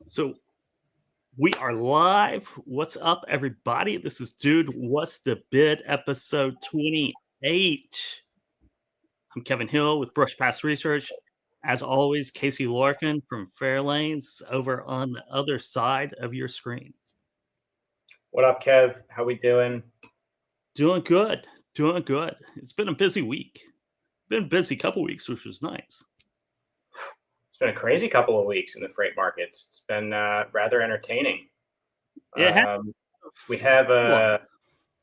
So we are live. What's up, everybody? This is Dude, What's the Bid, episode 28. I'm Kevin Hill with Brush Pass Research. As always, Casey Larkin from Fairlanes over on the other side of your screen. What up, Kev? How we doing? Doing good. Doing good. It's been a busy week. Been a busy couple weeks, which was nice. It's been a crazy couple of weeks in the freight markets. It's been rather entertaining. Yeah. We have a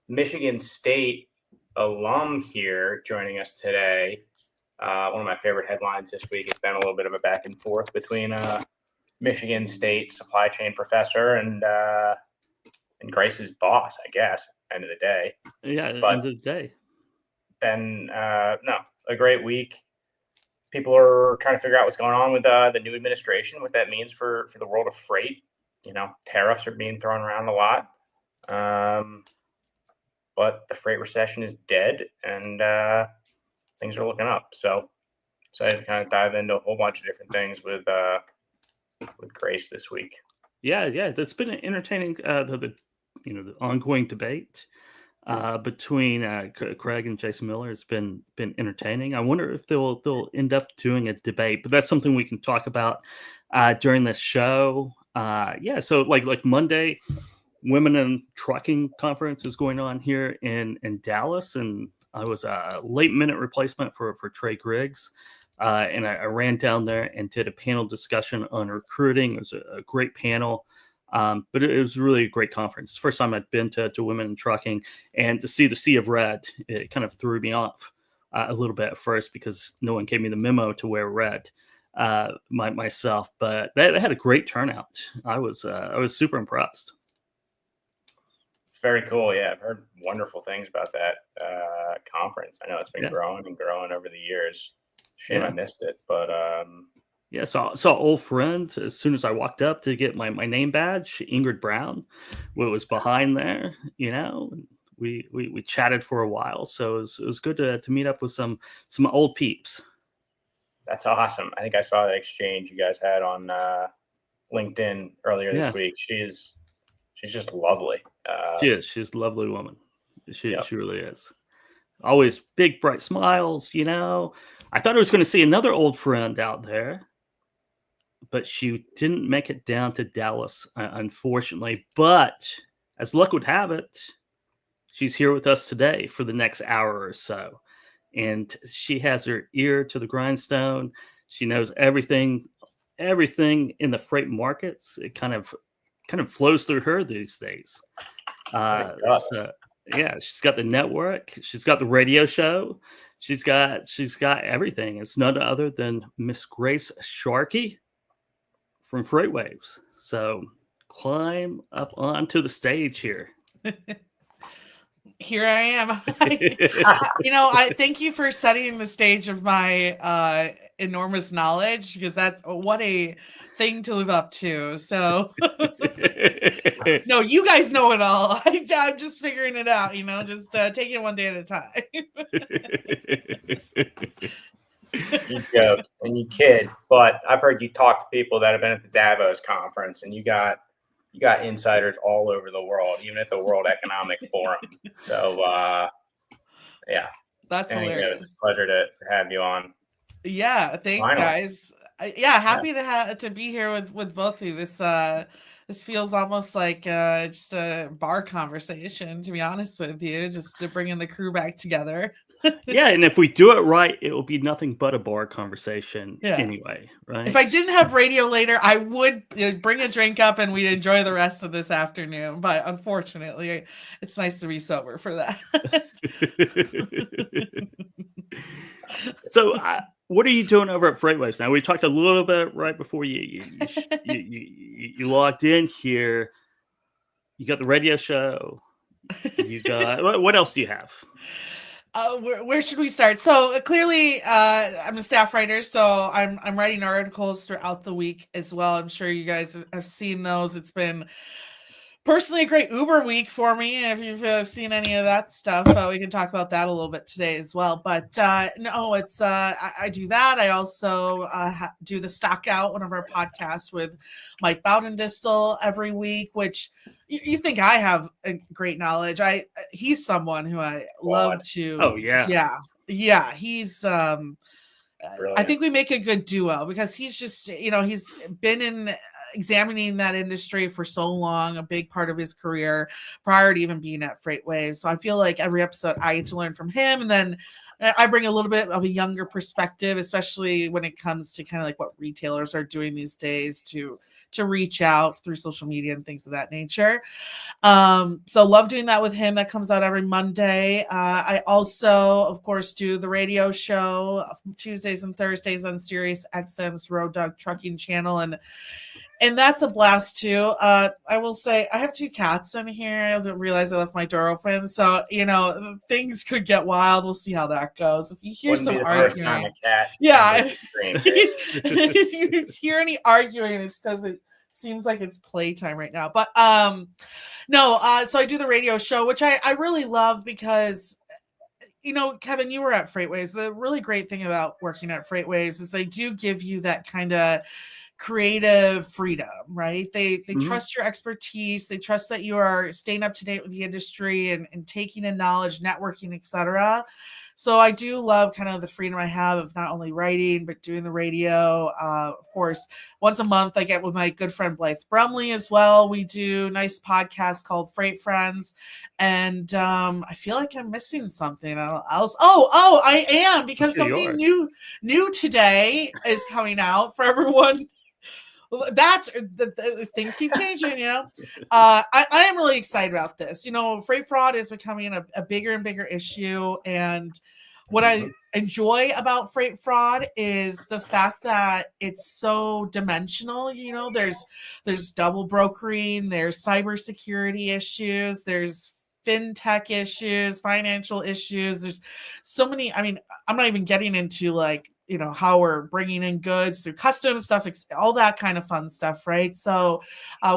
Michigan State alum here joining us today. One of my favorite headlines this week has been a little bit of a back and forth between Michigan State supply chain professor and Grace's boss, I guess, end of the day. Yeah, end of the day. Been a great week. People are trying to figure out what's going on with the new administration, what that means for the world of freight. You know, tariffs are being thrown around a lot. But the freight recession is dead and things are looking up. So I had to kind of dive into a whole bunch of different things with Grace this week. Yeah. That's been an entertaining, the ongoing debate between Craig and Jason Miller has been entertaining. I wonder if they'll end up doing a debate, but that's something we can talk about during this show. So like Monday, Women in Trucking Conference is going on here in Dallas, and I was a late minute replacement for Trey Griggs, and I ran down there and did a panel discussion on recruiting. It was a great panel. But it was really a great conference. It's the first time I'd been to Women in Trucking, and to see the sea of red, it kind of threw me off a little bit at first because no one gave me the memo to wear red myself. But they had a great turnout. I was super impressed. It's very cool. Yeah, I've heard wonderful things about that conference. I know it's been growing and growing over the years. Shame I missed it, but saw old friend as soon as I walked up to get my name badge. Ingrid Brown was behind there, we chatted for a while. So it was good to meet up with some old peeps. That's awesome. I think I saw the exchange you guys had on LinkedIn earlier this week. She's just lovely. She's a lovely woman. She really is. Always big, bright smiles, I thought I was going to see another old friend out there, but she didn't make it down to Dallas, unfortunately. But as luck would have it, she's here with us today for the next hour or so. And she has her ear to the grindstone. She knows everything in the freight markets. It kind of flows through her these days. She's got the network. She's got the radio show. She's got everything. It's none other than Miss Grace Sharkey from FreightWaves. So climb up onto the stage here. Here I am. I thank you for setting the stage of my enormous knowledge, because that's what a thing to live up to. So no, you guys know it all. I'm just figuring it out, just taking it one day at a time. You joke and you kid, but I've heard you talk to people that have been at the Davos conference, and you got insiders all over the world, even at the World Economic Forum. So that's hilarious. It's a pleasure to have you on. Yeah, thanks, guys. Happy to be here with both of you. This feels almost like just a bar conversation, to be honest with you, just to bring in the crew back together. Yeah, and if we do it right, it will be nothing but a bar conversation anyway, right? If I didn't have radio later, I would bring a drink up and we'd enjoy the rest of this afternoon. But unfortunately, it's nice to be sober for that. So what are you doing over at FreightWaves now? We talked a little bit right before you logged in here. You got the radio show. You got what else do you have? Where should we start? So clearly, I'm a staff writer, so I'm writing articles throughout the week as well. I'm sure you guys have seen those. It's been personally a great Uber week for me. If you've seen any of that stuff, we can talk about that a little bit today as well. But no, it's I do that. I also do the Stock Out, one of our podcasts with Mike Bowden-Distel every week, which you think I have a great knowledge. He's someone who I love to. Oh yeah. Yeah. He's Brilliant. I think we make a good duo because he's just, he's been in examining that industry for so long, a big part of his career prior to even being at FreightWaves. So I feel like every episode I get to learn from him, and then I bring a little bit of a younger perspective, especially when it comes to kind of like what retailers are doing these days to reach out through social media and things of that nature. So love doing that with him. That comes out every Monday. I also, of course, do the radio show Tuesdays and Thursdays on Sirius XM's Road Dog Trucking channel, and that's a blast too. I will say I have 2 cats in here. I didn't realize I left my door open, so things could get wild. We'll see how that goes. If you hear some arguing, if you hear any arguing, it's because it seems like it's playtime right now. But no. So I do the radio show, which I really love because, Kevin, you were at FreightWaves. The really great thing about working at FreightWaves is they do give you that kind of creative freedom, right? They trust your expertise. They trust that you are staying up to date with the industry and taking in knowledge, networking, etc. So I do love kind of the freedom I have of not only writing, but doing the radio. Of course, once a month I get with my good friend Blythe Brumley as well. We do a nice podcast called Freight Friends. And I feel like I'm missing something else. Oh, I am, because something new today is coming out for everyone. That's the things keep changing, I am really excited about this. Freight fraud is becoming a bigger and bigger issue, and what I enjoy about freight fraud is the fact that it's so dimensional. There's double brokering, there's cybersecurity issues, there's fintech issues, financial issues. There's so many. I mean, I'm not even getting into how we're bringing in goods through customs stuff, all that kind of fun stuff, right? So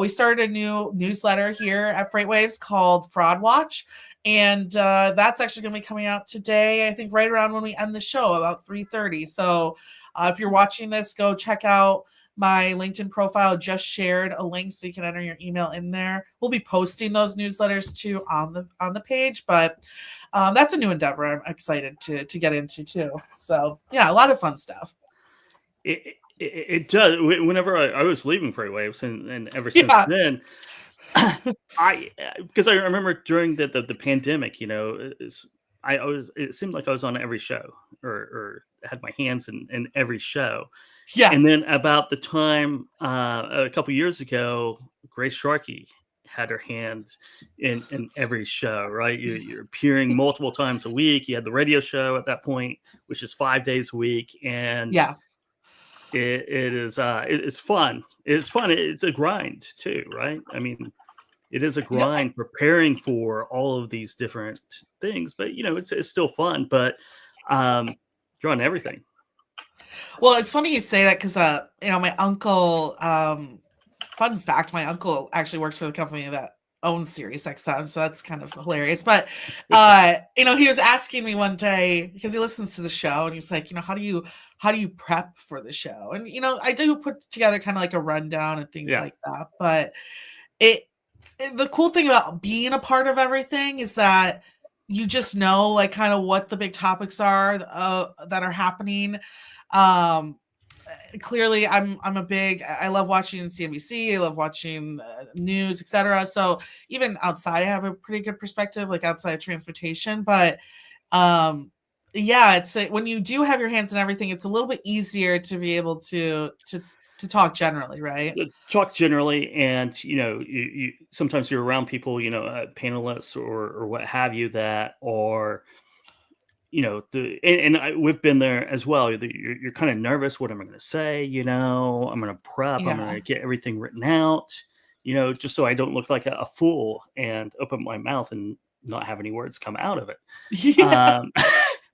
we started a new newsletter here at FreightWaves called Fraud Watch, and that's actually going to be coming out today, I think right around when we end the show, about 3:30. So if you're watching this, go check out my LinkedIn profile. Just shared a link so you can enter your email in there. We'll be posting those newsletters too on the page, but that's a new endeavor I'm excited to get into too. So yeah, a lot of fun stuff. It does. Whenever I was leaving FreightWaves and ever since then, because I remember during the pandemic, it seemed like I was on every show or had my hands in every show. Yeah. And then about the time a couple years ago, Grace Sharkey had her hands in every show, right? You're appearing multiple times a week. You had the radio show at that point, which is 5 days a week. And it's fun. It's fun. It's a grind too, right? I mean, it is a grind preparing for all of these different things, but it's still fun, but you're on everything. Well, it's funny you say that because my uncle, fun fact, my uncle actually works for the company that owns Sirius XM, so that's kind of hilarious. But he was asking me one day, because he listens to the show, and he's like, how do you prep for the show? And I do put together kind of like a rundown and things like that. But the cool thing about being a part of everything is that you just know like kind of what the big topics are that are happening. Clearly I love watching CNBC. I love watching news, etc. So even outside, I have a pretty good perspective, like outside of transportation. But it's when you do have your hands in everything, it's a little bit easier to be able to talk generally, right? Talk generally, and you sometimes you're around people, panelists or what have you that are. We've been there as well. You're kind of nervous. What am I going to say? I'm going to prep. I'm going to get everything written out, just so I don't look like a fool and open my mouth and not have any words come out of it.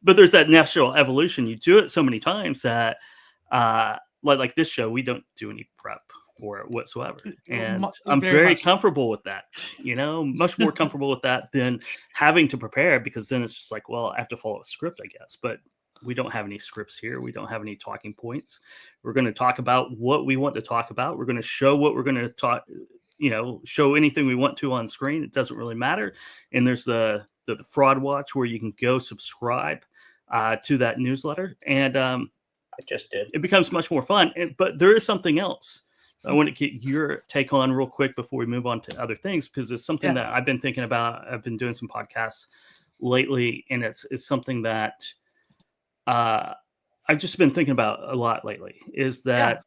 But there's that natural evolution. You do it so many times that, like this show, we don't do any prep for it whatsoever. And I'm Very very much so. comfortable with that, much more comfortable with that than having to prepare, because then it's just like, well, I have to follow a script, I guess. But we don't have any scripts here. We don't have any talking points. We're going to talk about what we want to talk about. We're going to show what we're going to talk, show anything we want to on screen. It doesn't really matter. And there's the Fraud Watch, where you can go subscribe to that newsletter. And I just did. it becomes much more fun. But there is something else I want to get your take on real quick before we move on to other things, because it's something that I've been thinking about. I've been doing some podcasts lately, and it's something that I've just been thinking about a lot lately, is that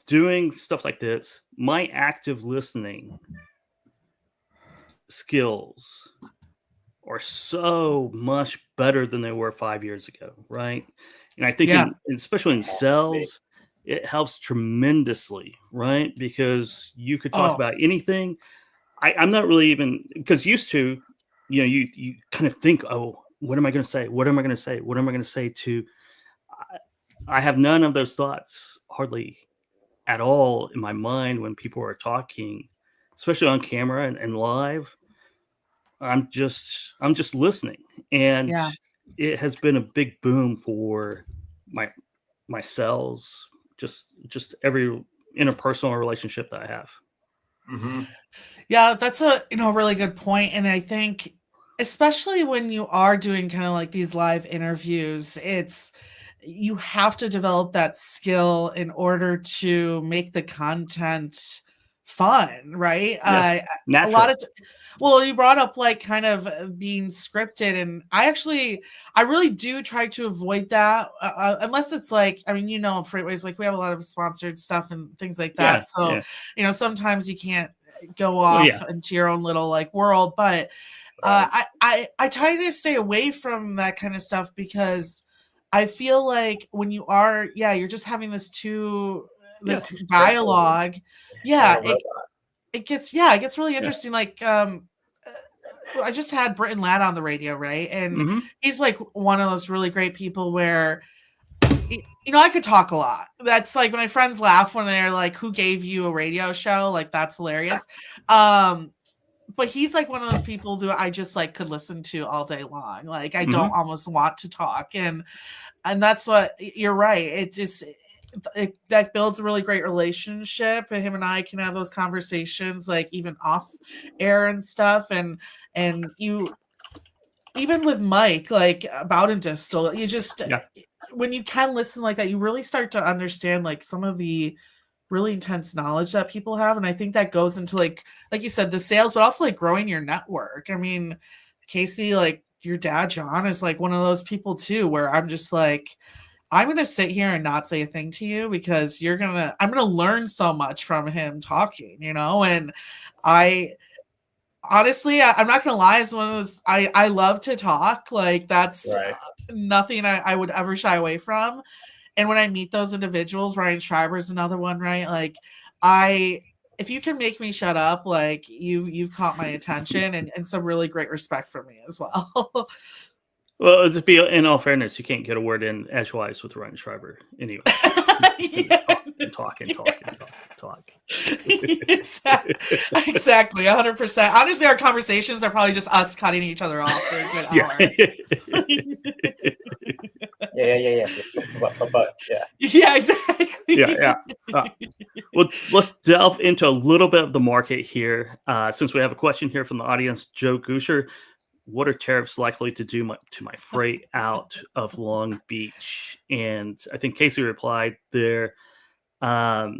doing stuff like this, my active listening skills are so much better than they were 5 years ago, right? And I think, especially in sales, it helps tremendously, right? Because you could talk about anything. I'm not really even, because used to, you kind of think, oh, what am I going to say? What am I going to say? What am I going to say to? I have none of those thoughts hardly at all in my mind when people are talking, especially on camera and live. I'm just listening, and it has been a big boom for my sales, just every interpersonal relationship that I have. Mm-hmm. Yeah, that's a really good point. And I think especially when you are doing kind of like these live interviews, you have to develop that skill in order to make the content fun, right? A lot of well, you brought up like kind of being scripted, and I really do try to avoid that unless it's like, FreightWaves, like we have a lot of sponsored stuff and things like that. Sometimes you can't go off into your own little like world, but I try to stay away from that kind of stuff, because I feel like when you are, you're just having this dialogue. It gets really interesting. Like, I just had Britton Ladd on the radio, right? And he's like one of those really great people where, I could talk a lot. That's like when my friends laugh when they're like, who gave you a radio show? Like, that's hilarious. But he's like one of those people who I just like could listen to all day long. Like, I don't almost want to talk. And that's what, you're right. That builds a really great relationship, and him and I can have those conversations like even off air and stuff. And you, even with Mike, like about and distal, you just when you can listen like that, you really start to understand like some of the really intense knowledge that people have. And I think that goes into like you said, the sales, but also like growing your network. I mean, Casey, like your dad, John, is like one of those people too, where I'm just like, I'm going to sit here and not say a thing to you, because I'm going to learn so much from him talking, and honestly, I'm not going to lie, it's one of those, I love to talk. Like, that's nothing I would ever shy away from. And when I meet those individuals, Ryan Schreiber's another one, right? Like, if you can make me shut up, like you've caught my attention, and some really great respect for me as well. Well, to be in all fairness, you can't get a word in edgewise with Ryan Schreiber anyway. Talk. Exactly, 100%. Honestly, our conversations are probably just us cutting each other off for a good hour. Yeah, exactly. Well, let's delve into a little bit of the market here. Since we have a question here from the audience, Joe Gusher. What are tariffs likely to do to my freight out of Long Beach? And I think Casey replied there a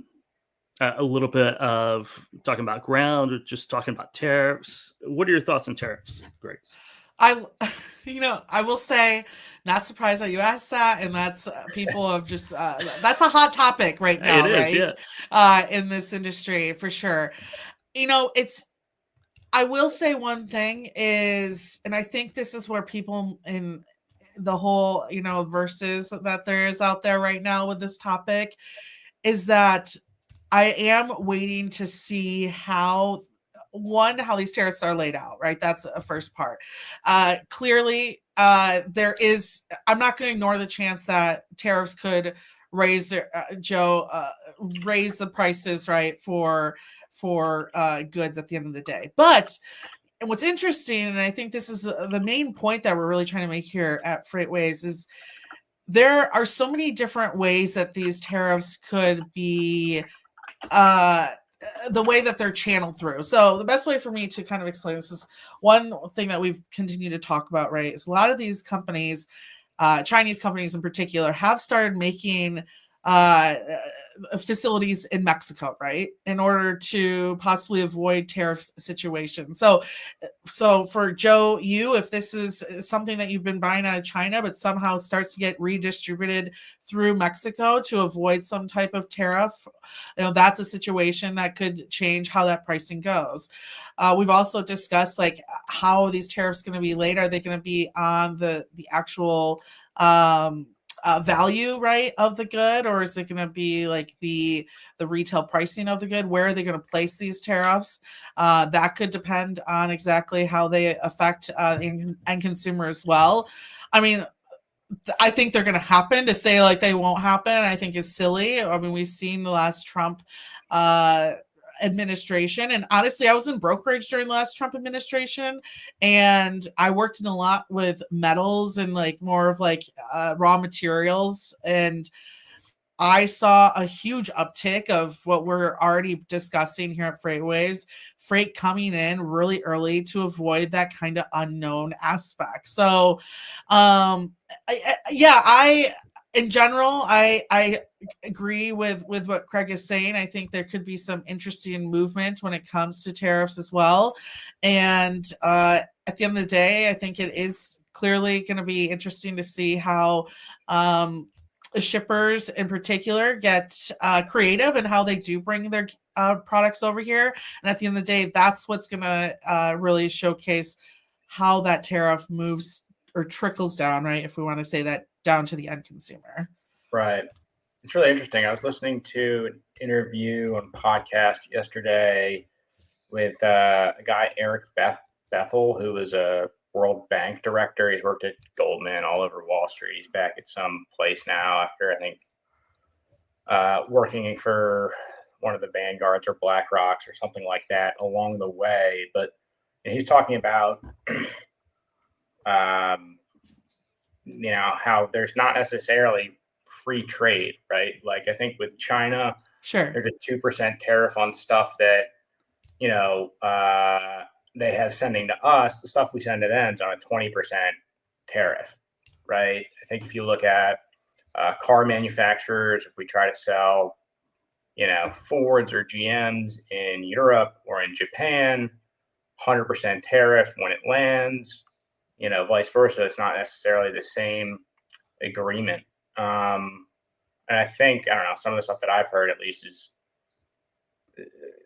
little bit of talking about ground, or just talking about tariffs. What are your thoughts on tariffs, Grace? I will say, not surprised that you asked that, and that's people have just that's a hot topic right now, right? In this industry, for sure. I will say one thing is, and I think this is where people in the whole, verses that there is out there right now with this topic, is that I am waiting to see how these tariffs are laid out, right? That's a first part. Clearly, I'm not going to ignore the chance that tariffs could raise their raise the prices, right, for goods at the end of the day. But and what's interesting, and I think this is the main point that we're really trying to make here at FreightWaves, is there are so many different ways that these tariffs could be the way that they're channeled through. So the best way for me to kind of explain this is one thing that we've continued to talk about, right, is a lot of these companies, Chinese companies in particular, have started making facilities in Mexico, right, in order to possibly avoid tariff situations. So for Joe, if this is something that you've been buying out of China, but somehow starts to get redistributed through Mexico to avoid some type of tariff, that's a situation that could change how that pricing goes. We've also discussed like how these tariffs going to be laid. Are they going to be on the actual value, right, of the good, or is it going to be like the retail pricing of the good? Where are they going to place these tariffs? That could depend on exactly how they affect end consumer as well. I mean, I think they're going to happen. To say like they won't happen, I think is silly. I mean, we've seen the last Trump administration, and honestly, I was in brokerage during the last Trump administration, and I worked in a lot with metals and like more of like raw materials, and I saw a huge uptick of what we're already discussing here at FreightWaves, freight coming in really early to avoid that kind of unknown aspect. So, in general, I agree with what Craig is saying. I think there could be some interesting movement when it comes to tariffs as well. And at the end of the day, I think it is clearly going to be interesting to see how shippers in particular get creative and how they do bring their products over here. And at the end of the day, that's what's going to really showcase how that tariff moves or trickles down, right, if we want to say that, down to the end consumer. Right. It's really interesting. I was listening to an interview on podcast yesterday with a guy, Eric Bethel, who was a World Bank director. He's worked at Goldman, all over Wall Street. He's back at some place now after, I think, working for one of the Vanguards or BlackRocks or something like that along the way. But he's talking about how there's not necessarily free trade, right? Like I think with China, sure, there's a 2% tariff on stuff that, they have sending to us. The stuff we send to them is on a 20% tariff, right? I think if you look at car manufacturers, if we try to sell, Fords or GMs in Europe or in Japan, 100% tariff when it lands. Vice versa. It's not necessarily the same agreement. And I think, I don't know, some of the stuff that I've heard at least is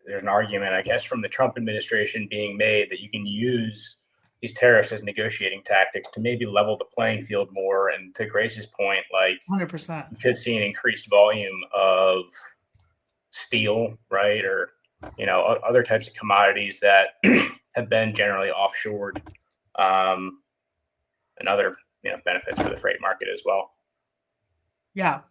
there's an argument, I guess, from the Trump administration being made that you can use these tariffs as negotiating tactics to maybe level the playing field more. And to Grace's point, like 100%, you could see an increased volume of steel, right? Or, other types of commodities that have been generally offshored. And other benefits for the freight market as well. Yeah,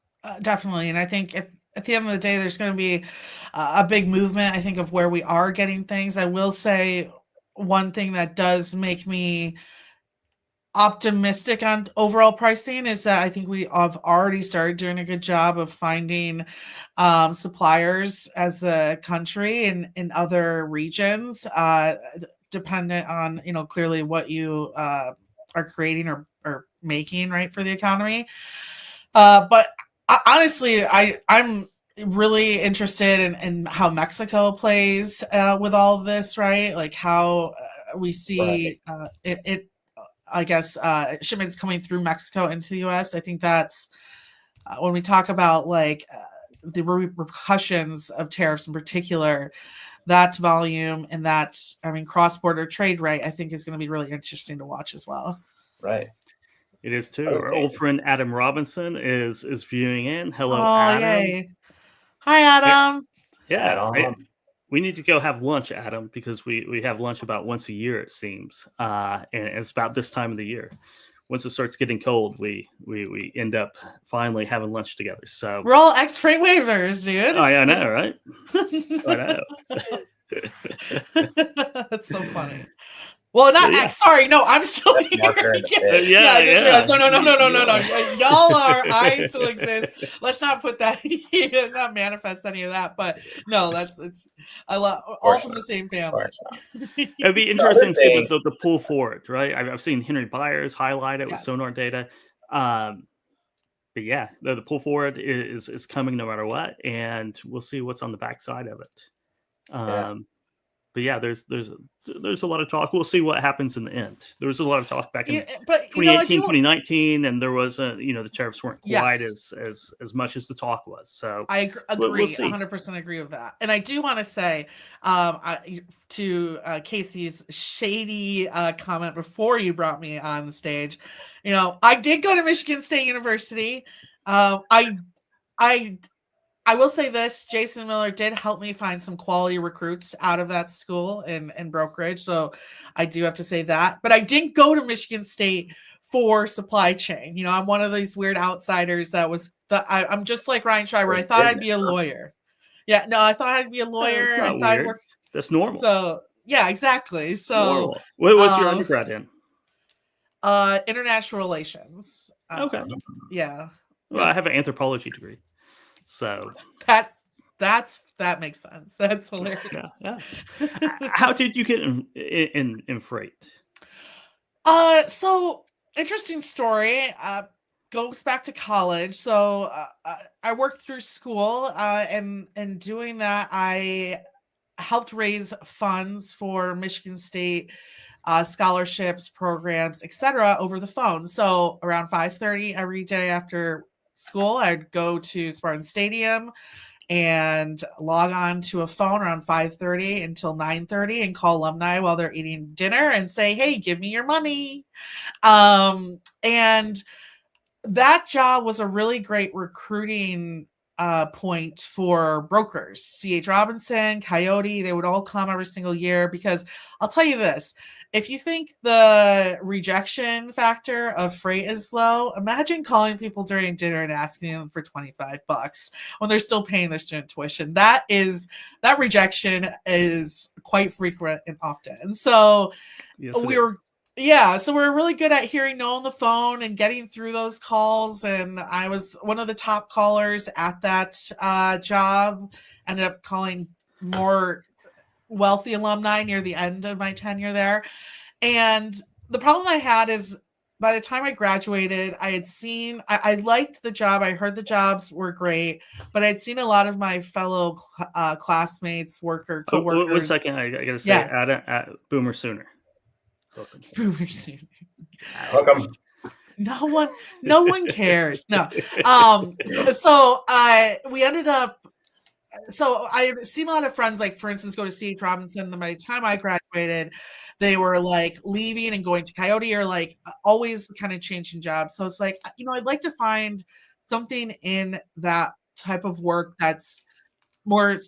definitely. And I think if at the end of the day, there's going to be a big movement, I think, of where we are getting things. I will say one thing that does make me optimistic on overall pricing is that I think we have already started doing a good job of finding suppliers as a country in other regions, dependent on, clearly what you are creating or making, right, for the economy. But honestly, I'm really interested in how Mexico plays with all of this, right? Like how we see it I guess, shipments coming through Mexico into the U.S. I think that's when we talk about like the repercussions of tariffs in particular, that volume and that, cross-border trade rate, I think is going to be really interesting to watch as well. Right. It is too. Our old friend Adam Robinson is viewing in. Hello, Oh, Adam. yay. Hi, Adam. Yeah. We need to go have lunch, Adam, because we have lunch about once a year, it seems. And it's about this time of the year. once it starts getting cold, we end up finally having lunch together. So we're all ex-FreightWavers, dude. I know, right? I know. That's so funny. Well, not Yeah. X. Sorry, no, I'm still That's here. marker in the pit. Yeah, I just realized. No. You Y'all are. I still exist. Let's not put that. Not manifest any of that. But no, it's. I love all from the same family. It'd be interesting to see the pull forward, right? I've seen Henry Byers highlight it with sonar data. But yeah, the pull forward is coming no matter what, and we'll see what's on the backside of it. But yeah, there's a lot of talk. We'll see what happens in the end. There was a lot of talk back in 2018, 2019, and there was the tariffs weren't quite as much as the talk was. So I agree, 100% agree with that. And I do want to say to Casey's shady comment before you brought me on the stage, I did go to Michigan State University. I will say this, Jason Miller did help me find some quality recruits out of that school in brokerage. So I do have to say that. But I didn't go to Michigan State for supply chain. I'm one of these weird outsiders I'm just like Ryan Schreiber. I thought I'd be a lawyer. Yeah, no, I thought I'd be a lawyer. That's not weird. That's normal. So yeah, exactly. So normal. What was your undergrad in? International relations. Okay. Yeah. Well, I have an anthropology degree. So that makes sense. That's hilarious. Yeah. How did you get in freight? So interesting story. Goes back to college. So I worked through school, and doing that, I helped raise funds for Michigan State scholarships, programs, etc. over the phone. So around 5:30 every day after school, I'd go to Spartan Stadium and log on to a phone around 5:30 until 9:30 and call alumni while they're eating dinner and say, hey, give me your money. And that job was a really great recruiting point for brokers. C.H. Robinson, Coyote, they would all come every single year, because I'll tell you this, if you think the rejection factor of freight is low, imagine calling people during dinner and asking them for $25 when they're still paying their student tuition. That rejection is quite frequent and often. So so we're really good at hearing no on the phone and getting through those calls. And I was one of the top callers at that job. Ended up calling more wealthy alumni near the end of my tenure there. And the problem I had is, by the time I graduated, I had seen, I liked the job. I heard the jobs were great, but I'd seen a lot of my fellow classmates, coworkers. One second, I got to say, at Boomer Sooner. Boomer Sooner. Welcome. No one cares. No. So we ended up, so I've seen a lot of friends, like, for instance, go to C.H. Robinson. And by the time I graduated, they were like leaving and going to Coyote, or like always kind of changing jobs. So it's like, I'd like to find something in that type of work that's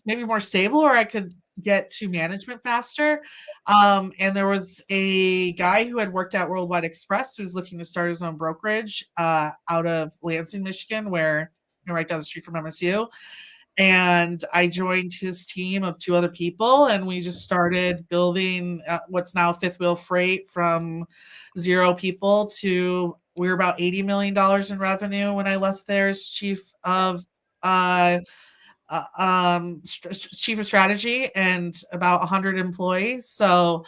maybe more stable, or I could get to management faster. And there was a guy who had worked at Worldwide Express who was looking to start his own brokerage out of Lansing, Michigan, where right down the street from MSU. And I joined his team of 2 other people, and we just started building what's now Fifth Wheel Freight from 0 people to, we were about $80 million in revenue when I left there as chief of strategy, and about 100 employees. So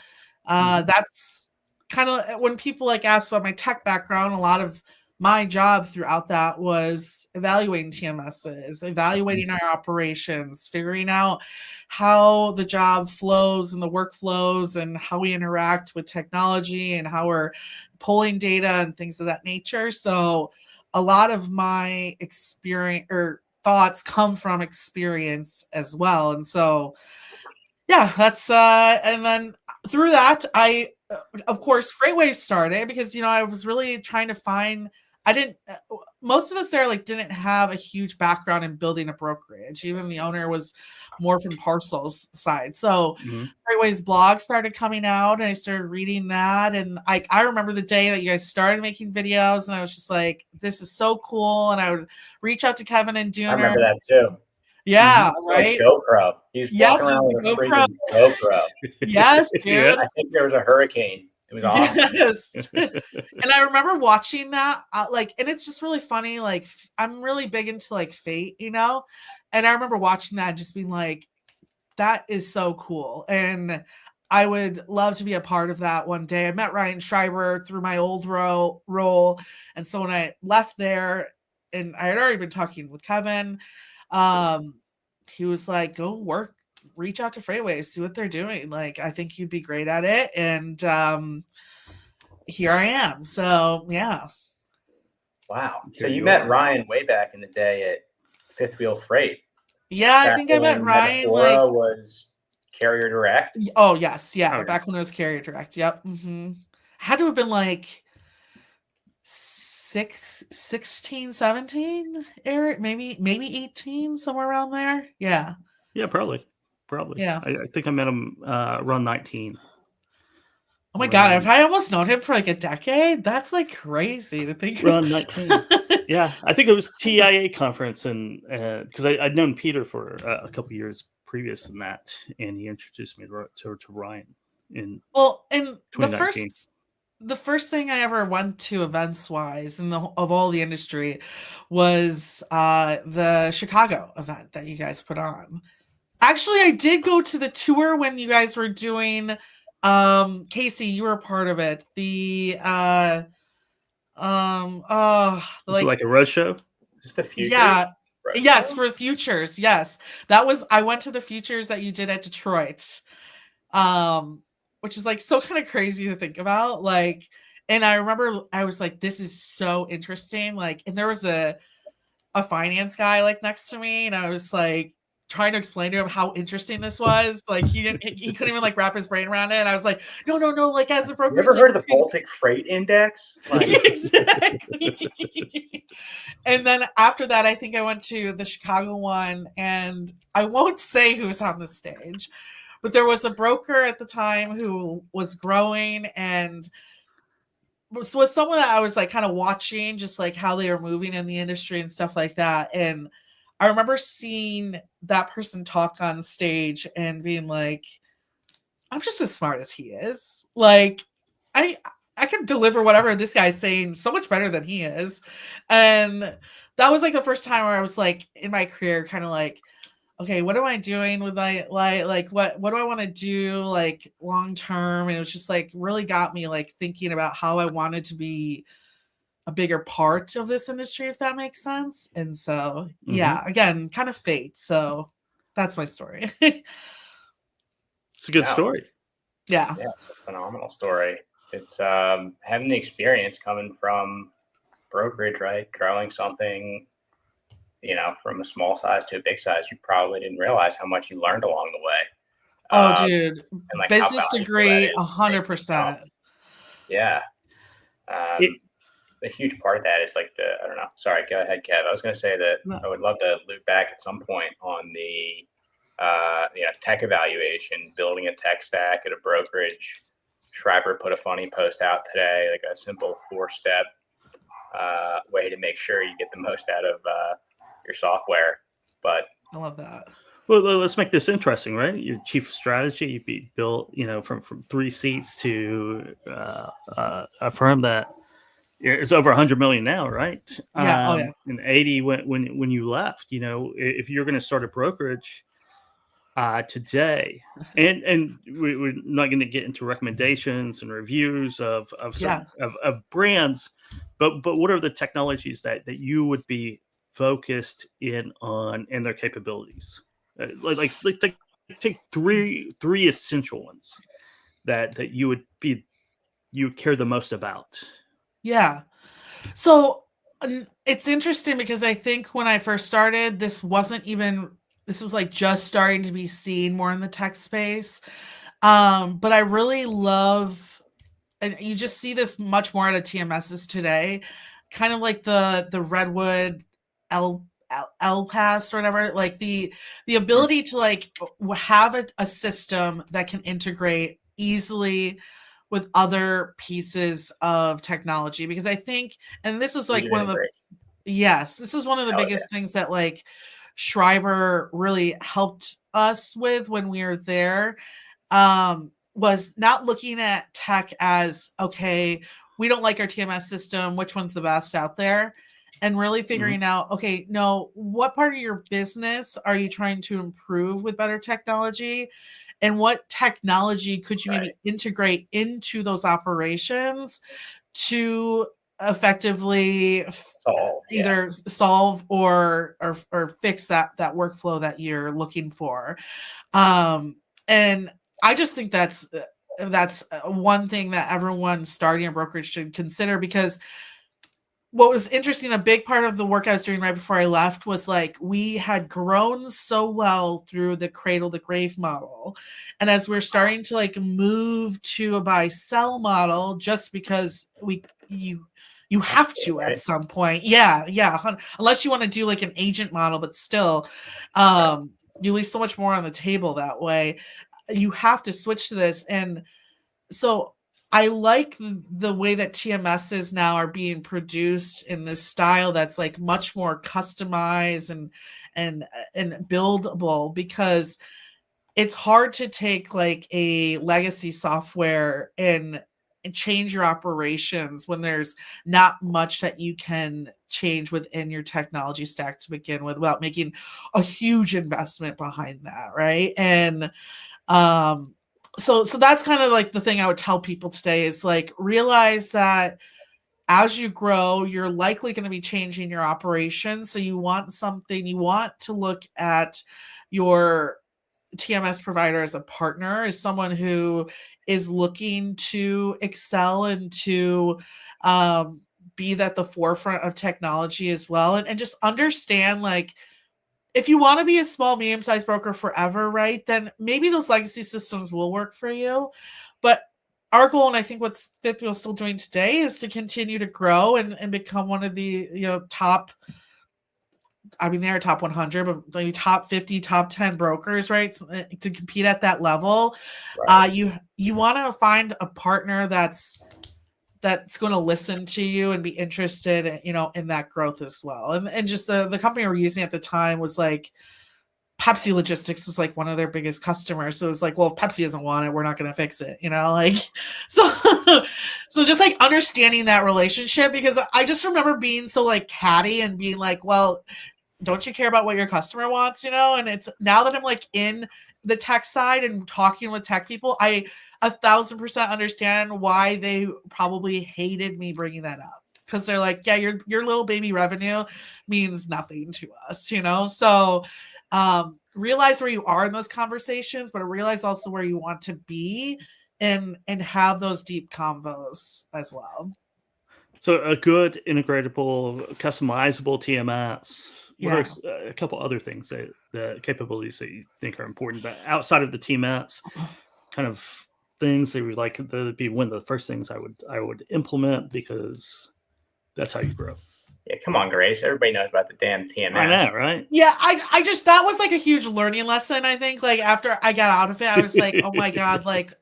that's kind of, when people ask about my tech background, a lot of my job throughout that was evaluating TMSs, evaluating our operations, figuring out how the job flows and the workflows, and how we interact with technology, and how we're pulling data and things of that nature. So a lot of my experience or thoughts come from experience as well. And so, yeah, that's, and then through that, of course, FreightWaves started because, I was really trying to find I didn't. Most of us there like didn't have a huge background in building a brokerage. Even the owner was more from parcels side. So FreightWaves blog started coming out, and I started reading that. And I remember the day that you guys started making videos, and I was just like, "This is so cool!" And I would reach out to Kevin and Dooner. I remember that too. Yeah, right. GoPro. He was walking around with a freaking GoPro. Yes, dude. Yeah. I think there was a hurricane. It was awesome. Yes. And I remember watching that, like, and it's just really funny. Like, I'm really big into like fate, you know? And I remember watching that and just being like, that is so cool. And I would love to be a part of that one day. I met Ryan Schreiber through my old role. And so when I left there, and I had already been talking with Kevin, he was like, go work, reach out to FreightWaves, see what they're doing. Like, I think you'd be great at it. And here I am. So yeah. Wow. So you met Ryan way back in the day at Fifth Wheel Freight. Yeah, I think I met Ryan. Like, was Carrier Direct. Oh yes, yeah. Okay. Back when it was Carrier Direct. Yep. Had to have been like 16, 17, Eric, maybe 18, somewhere around there. Yeah. Yeah, probably. Yeah. I think I met him around 19. Oh my God, have I almost known him for like a decade? That's like crazy to think. Around 19. Yeah, I think it was TIA conference, and because I'd known Peter for a couple years previous than that, and he introduced me to Ryan in and the first thing I ever went to events wise of all the industry was the Chicago event that you guys put on. Actually, I did go to the tour when you guys were doing Casey, you were a part of it. The like a road show? Just the Futures? Yeah. Yes, for Futures. Yes. I went to the Futures that you did at Detroit. Which is like so kind of crazy to think about. Like, and I remember I was like, this is so interesting. Like, and there was a finance guy like next to me, and I was like trying to explain to him how interesting this was. Like, he couldn't even like wrap his brain around it. And I was like, no, like as a broker. You ever heard of the Baltic Freight Index? Like... Exactly. And then after that, I think I went to the Chicago one, and I won't say who was on the stage, but there was a broker at the time who was growing and was someone that I was like kind of watching just like how they were moving in the industry and stuff like that. And I remember seeing that person talk on stage and being like, I'm just as smart as he is. Like, I can deliver whatever this guy's saying so much better than he is. And that was like the first time where I was like in my career kind of like, okay, what am I doing with my like what do I want to do like long term? And it was just like really got me like thinking about how I wanted to be a bigger part of this industry, if that makes sense. And so yeah, again, kind of fate. So that's my story. It's a good story. Yeah. Yeah, it's a phenomenal story. It's having the experience coming from brokerage, right? Growing something, you know, from a small size to a big size, you probably didn't realize how much you learned along the way. Oh, dude, and like business degree, 100%. Yeah. A huge part of that is like I don't know. Sorry, go ahead, Kev. I was going to say that I would love to loop back at some point on the, tech evaluation, building a tech stack at a brokerage. Schreiber put a funny post out today, like a simple 4-step way to make sure you get the most out of your software. But I love that. Well, let's make this interesting, right? Your chief of strategy, you'd be built, from 3 seats to a firm that is over 100 million now, right? Yeah. And 80 when you left. If you're going to start a brokerage today, and we're not going to get into recommendations and reviews of brands, but what are the technologies that you would be focused in on and their capabilities? Like take three essential ones that you would care the most about. Yeah. So it's interesting because I think when I first started, this was like just starting to be seen more in the tech space. But I really love, and you just see this much more out of TMSs today, kind of like the Redwood L Pass or whatever, like the ability to like have a system that can integrate easily with other pieces of technology. Because I think, and this was like Easy to one of the integrate. this was one of the Hell biggest things that like Schreiber really helped us with when we were there, was not looking at tech as, okay, we don't like our TMS system, which one's the best out there, and really figuring out, okay, no, what part of your business are you trying to improve with better technology, and what technology could you maybe integrate into those operations to effectively either solve or fix that workflow that you're looking for. And I just think that's one thing that everyone starting a brokerage should consider, because what was interesting, a big part of the work I was doing right before I left was like, we had grown so well through the cradle to grave model. And as we're starting to like move to a buy sell model, just because you have to at some point. Yeah. Unless you want to do like an agent model, but still, you leave so much more on the table that way. You have to switch to this. And so I like the way that TMSs now are being produced in this style that's like much more customized and buildable, because it's hard to take like a legacy software and change your operations when there's not much that you can change within your technology stack to begin with without making a huge investment behind that, right? And so that's kind of like the thing I would tell people today is like, realize that as you grow, you're likely going to be changing your operations. So you want to look at your TMS provider as a partner, as someone who is looking to excel and to be at the forefront of technology as well. And just understand, like, if you want to be a small, medium-sized broker forever, right, then maybe those legacy systems will work for you. But our goal, and I think what Fifth Wheel is still doing today, is to continue to grow and become one of the top, I mean, they're top 100, but maybe top 50, top 10 brokers, right? So, to compete at that level, you want to find a partner that's going to listen to you and be interested in that growth as well. And just the company we're using at the time was like, Pepsi Logistics was like one of their biggest customers. So it's like, well, if Pepsi doesn't want it, we're not going to fix it, like, so just like understanding that relationship, because I just remember being so like catty and being like, well, don't you care about what your customer wants, and it's now that I'm like in the tech side and talking with tech people, I 1,000% understand why they probably hated me bringing that up, because they're like, yeah, your little baby revenue means nothing to us, so realize where you are in those conversations, but realize also where you want to be and have those deep convos as well. So a good integratable, customizable TMS. What are a couple other things the capabilities that you think are important, but outside of the TMS, kind of things that would like to be one of the first things I would implement, because that's how you grow. Yeah, come on, Grace. Everybody knows about the damn TMS. I know, right? Yeah, I just, that was like a huge learning lesson. I think like after I got out of it, I was like, oh my God, like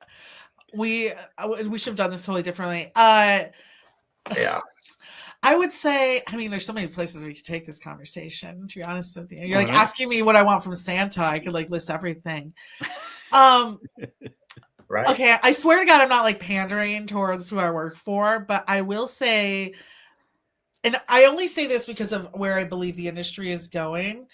we should have done this totally differently. Yeah. I would say, I mean, there's so many places we could take this conversation, to be honest with you. You're like asking me what I want from Santa. I could like list everything. Right. Okay, I swear to God, I'm not like pandering towards who I work for, but I will say, and I only say this because of where I believe the industry is going.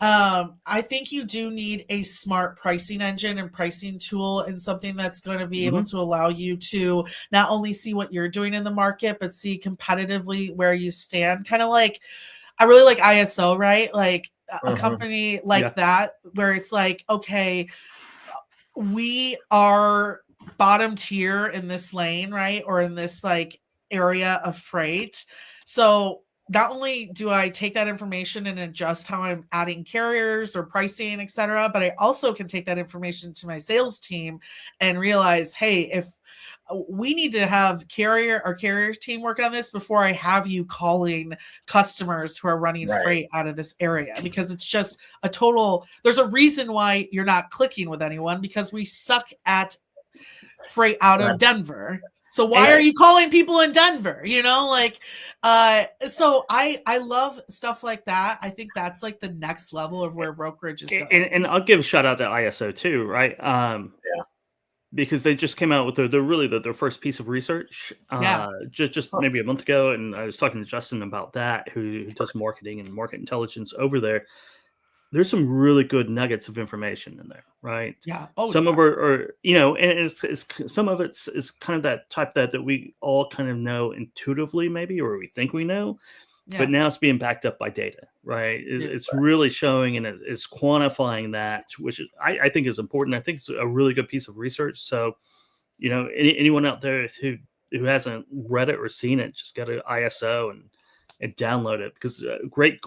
I think you do need a smart pricing engine and pricing tool, and something that's going to be able to allow you to not only see what you're doing in the market, but see competitively where you stand. Kind of like, I really like ISO, right? Like a company like that, where it's like, okay, we are bottom tier in this lane, right? Or in this like area of freight. So not only do I take that information and adjust how I'm adding carriers or pricing, et cetera, but I also can take that information to my sales team and realize, hey, if we need to have our carrier team work on this before I have you calling customers who are running freight out of this area, because it's just a total, there's a reason why you're not clicking with anyone, because we suck at freight out of Denver. So why are you calling people in Denver? So I love stuff like that. I think that's like the next level of where brokerage is going. And I'll give a shout out to ISO too, right? Because they just came out with their first piece of research just maybe a month ago, and I was talking to Justin about that, who does marketing and market intelligence over there. There's some really good nuggets of information in there, right? Yeah. Some of are and it's some of it's kind of that type that we all kind of know intuitively, maybe, or we think we know, but now it's being backed up by data, right? It's really showing and it's quantifying that, which I think is important. I think it's a really good piece of research. So, anyone out there who hasn't read it or seen it, just go to ISO and download it, because great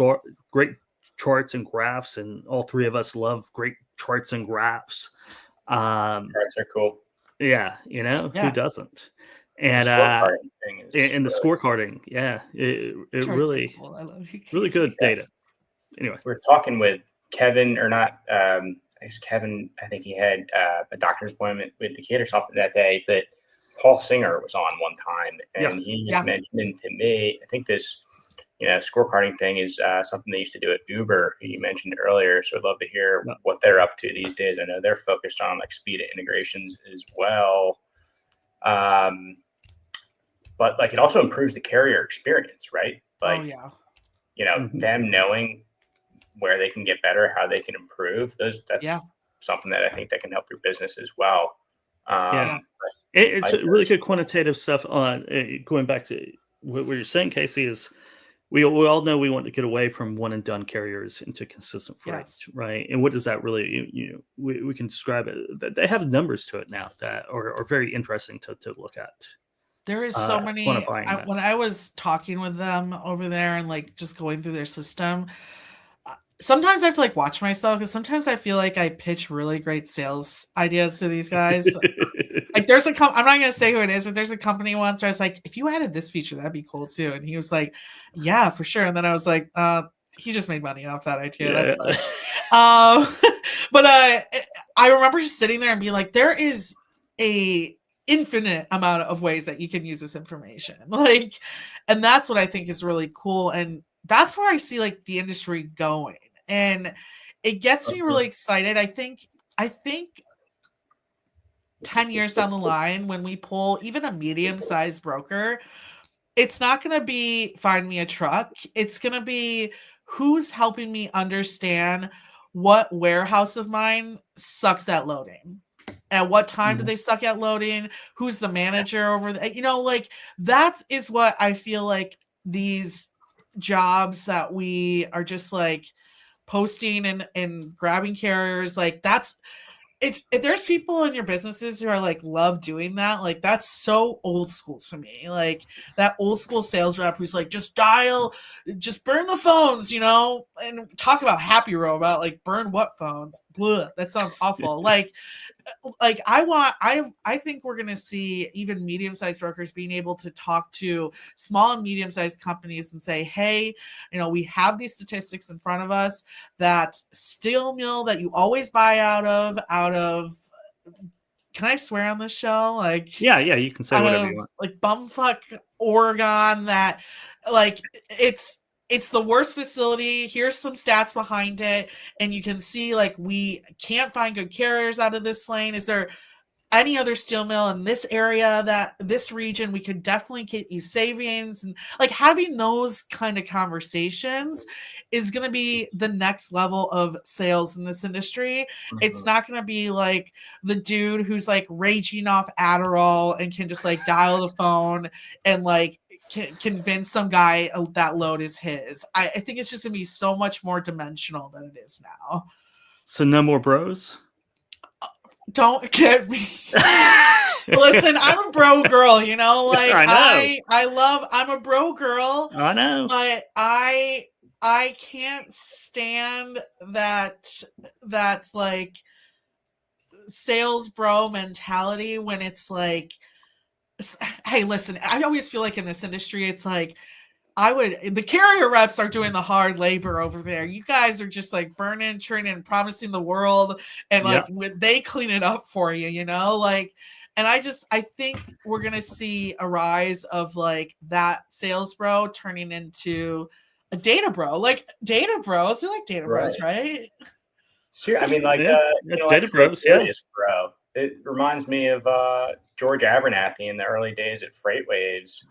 charts and graphs, and all three of us love great charts and graphs. Charts are cool. Yeah, who doesn't? And the scorecarding, it really cool. I love really good data. Anyway, we're talking with Kevin, or not? Kevin, I think he had a doctor's appointment with the kid or something that day, but Paul Singer was on one time, and he just mentioned to me, I think this scorecarding thing is something they used to do at Uber, who you mentioned earlier. So I'd love to hear what they're up to these days. I know they're focused on like speed of integrations as well. But like, it also improves the carrier experience, right? Like, them knowing where they can get better, how they can improve. That's something that I think that can help your business as well. It's really good quantitative stuff on going back to what you're saying, Casey, is we all know we want to get away from one and done carriers into consistent freight, right? And what does that really, we can describe it. They have numbers to it now that are very interesting to look at. There is so many. When I was talking with them over there and like just going through their system, sometimes I have to like watch myself, because sometimes I feel like I pitch really great sales ideas to these guys. Like there's I'm not going to say who it is, but there's a company once where I was like, if you added this feature, that'd be cool too. And he was like, yeah, for sure. And then I was like, he just made money off that idea. That's fine. But I remember just sitting there and being like, there is a infinite amount of ways that you can use this information. Like, and that's what I think is really cool. And that's where I see like the industry going. And it gets me really excited. I think 10 years down the line, when we pull even a medium-sized broker, it's not going to be find me a truck. It's going to be who's helping me understand what warehouse of mine sucks at loading. At what time do they suck at loading? Who's the manager over there? Like that is what I feel like these jobs that we are just like posting and grabbing carriers, like that's, if there's people in your businesses who are like love doing that, like that's so old school to me. Like that old school sales rep who's like, just burn the phones, and talk about Happy Robot, like burn what phones? Blah, that sounds awful. I think we're going to see even medium-sized brokers being able to talk to small and medium-sized companies and say, hey, we have these statistics in front of us that steel mill that you always buy out of, can I swear on this show? Like, yeah, you can say whatever you want. Like bumfuck Oregon, that like it's the worst facility. Here's some stats behind it. And you can see like we can't find good carriers out of this lane. Is there any other steel mill in this area, that this region, we could definitely get you savings? And like having those kind of conversations is going to be the next level of sales in this industry. It's not going to be like the dude who's like raging off Adderall and can just like dial the phone and like convince some guy that load is his. I think it's just going to be so much more dimensional than it is now. So no more bros? Don't get me. Listen, I'm a bro girl, like I'm a bro girl. I know. But I can't stand that's like sales bro mentality when it's like Hey, listen, I always feel like in this industry, it's like the carrier reps are doing the hard labor over there. You guys are just like burning, churning, promising the world, and like they clean it up for you, you know, like. And I think we're gonna see a rise of like that sales bro turning into a data bro, like data bros. They're like data bros, right? Sure. I mean, like data bros, bro. It reminds me of George Abernathy in the early days at FreightWaves,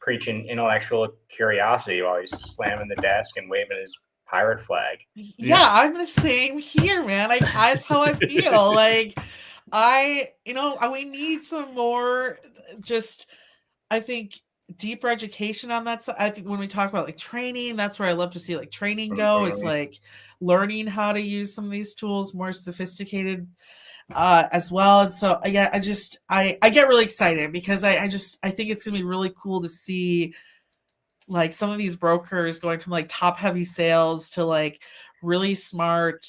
preaching intellectual curiosity while he's slamming the desk and waving his pirate flag. Yeah, I'm the same here, man. Like that's how I feel. Like we need some more I think deeper education on that. I think when we talk about like training, that's where I love to see like training go, is like learning how to use some of these tools more sophisticated as well. And so I get really excited because I think it's gonna be really cool to see like some of these brokers going from like top heavy sales to like really smart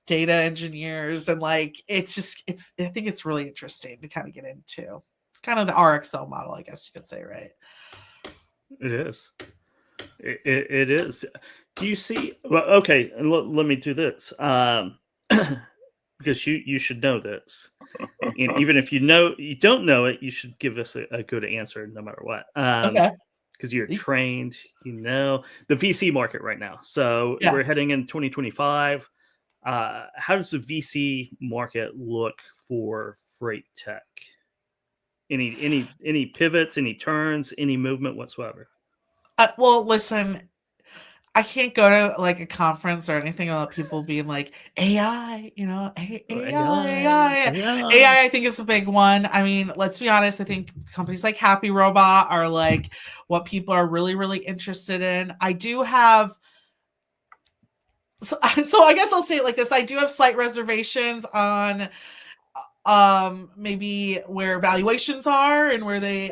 data engineers, and like I think it's really interesting to kind of get into. It's kind of the RXO model, I guess you could say, right? It is. It is. Do you see? Well, okay. Let me do this. Because you should know this, and even if you don't know it, you should give us a good answer no matter what. Okay. Because you're trained, you know the VC market right now. So we're heading in 2025. How does the VC market look for freight tech? Any pivots, any turns, any movement whatsoever? Well, listen, I can't go to like a conference or anything without people being like AI, you know, AI. I think is a big one. I mean, let's be honest. I think companies like Happy Robot are like what people are really, really interested in. I do have. So I guess I'll say it like this. I do have slight reservations on maybe where valuations are and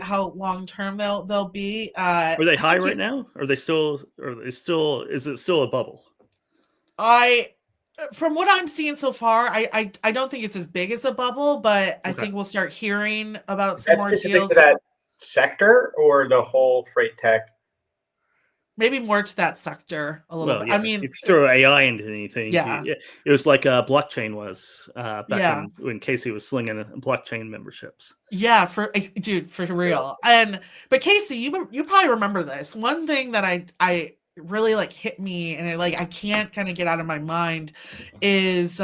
how long term they'll be. Are they high right now? Is it still a bubble? From what I'm seeing so far, I don't think it's as big as a bubble, but I think we'll start hearing about some more deals. To that sector or the whole freight tech? Maybe more to that sector a little bit. Yeah. I mean, if you throw AI into anything, it was like blockchain was back when Casey was slinging blockchain memberships. Yeah, for real. But Casey, you probably remember this. One thing that I really like hit me, and I can't kind of get out of my mind, is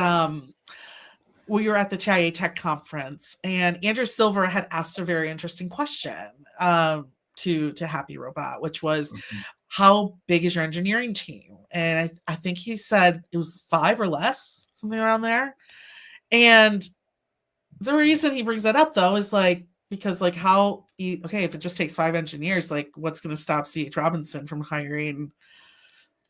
we were at the TIA Tech conference, and Andrew Silver had asked a very interesting question to Happy Robot, which was, how big is your engineering team? And I think he said it was 5 or less, something around there. And the reason he brings that up, though, is like, because like if it just takes 5 engineers, like what's going to stop C.H. Robinson from hiring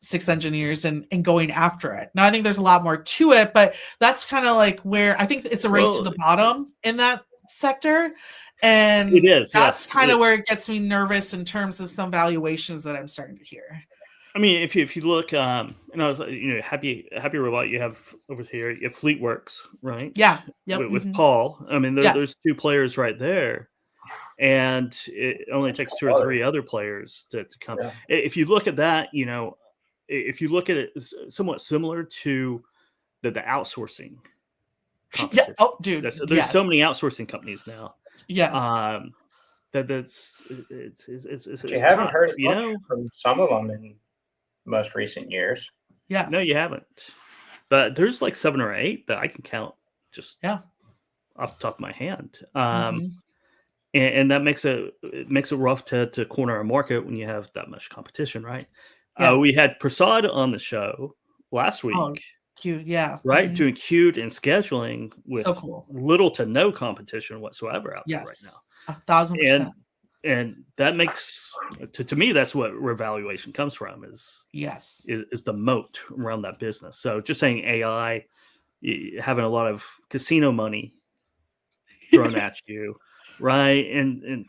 6 engineers and going after it? Now, I think there's a lot more to it, but that's kind of like where I think it's a race to the bottom in that sector. And it is. That's kind of where it gets me nervous in terms of some valuations that I'm starting to hear. I mean, if you look, and I was, Happy Robot, you have over here, you have FleetWorks, right? Yeah. Yep. With Paul. I mean, there's 2 players right there, and it only takes 2 or 3 other players to come. Yeah. If you look at that, if you look at it somewhat similar to the outsourcing competition. Yeah. Oh, dude. There's so many outsourcing companies now. Yes. It's you haven't heard from some of them in most recent years. Yeah. No, you haven't. But there's like 7 or 8 that I can count just off the top of my hand. And that makes it rough to corner a market when you have that much competition, right? Yeah. We had Prasad on the show last week. Oh, cute, yeah. Right, doing queued and scheduling with little to no competition whatsoever out there right now. 1,000%. And that makes to me that's where valuation comes from is the moat around that business. So just saying AI, having a lot of casino money thrown at you, right? And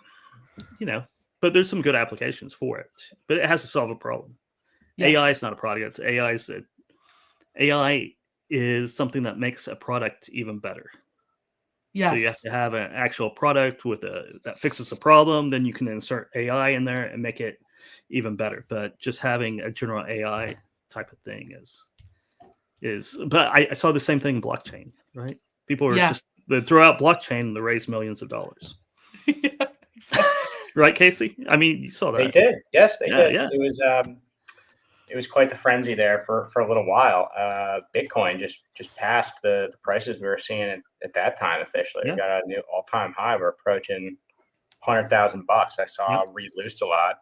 but there's some good applications for it, but it has to solve a problem. AI is not a product. AI is something that makes a product even better. So you have to have an actual product that fixes a problem. Then you can insert AI in there and make it even better. But just having a general AI type of thing is. But I saw the same thing in blockchain, right? People are they throw out blockchain and they raise millions of dollars. Yeah, exactly. Right, Casey? I mean, you saw that. They did. Yes, they did. Yeah. It was quite the frenzy there for a little while. Bitcoin just passed the prices we were seeing at that time officially. Yeah. We got a new all-time high. We're approaching $100,000. I saw Reed Luce a lot,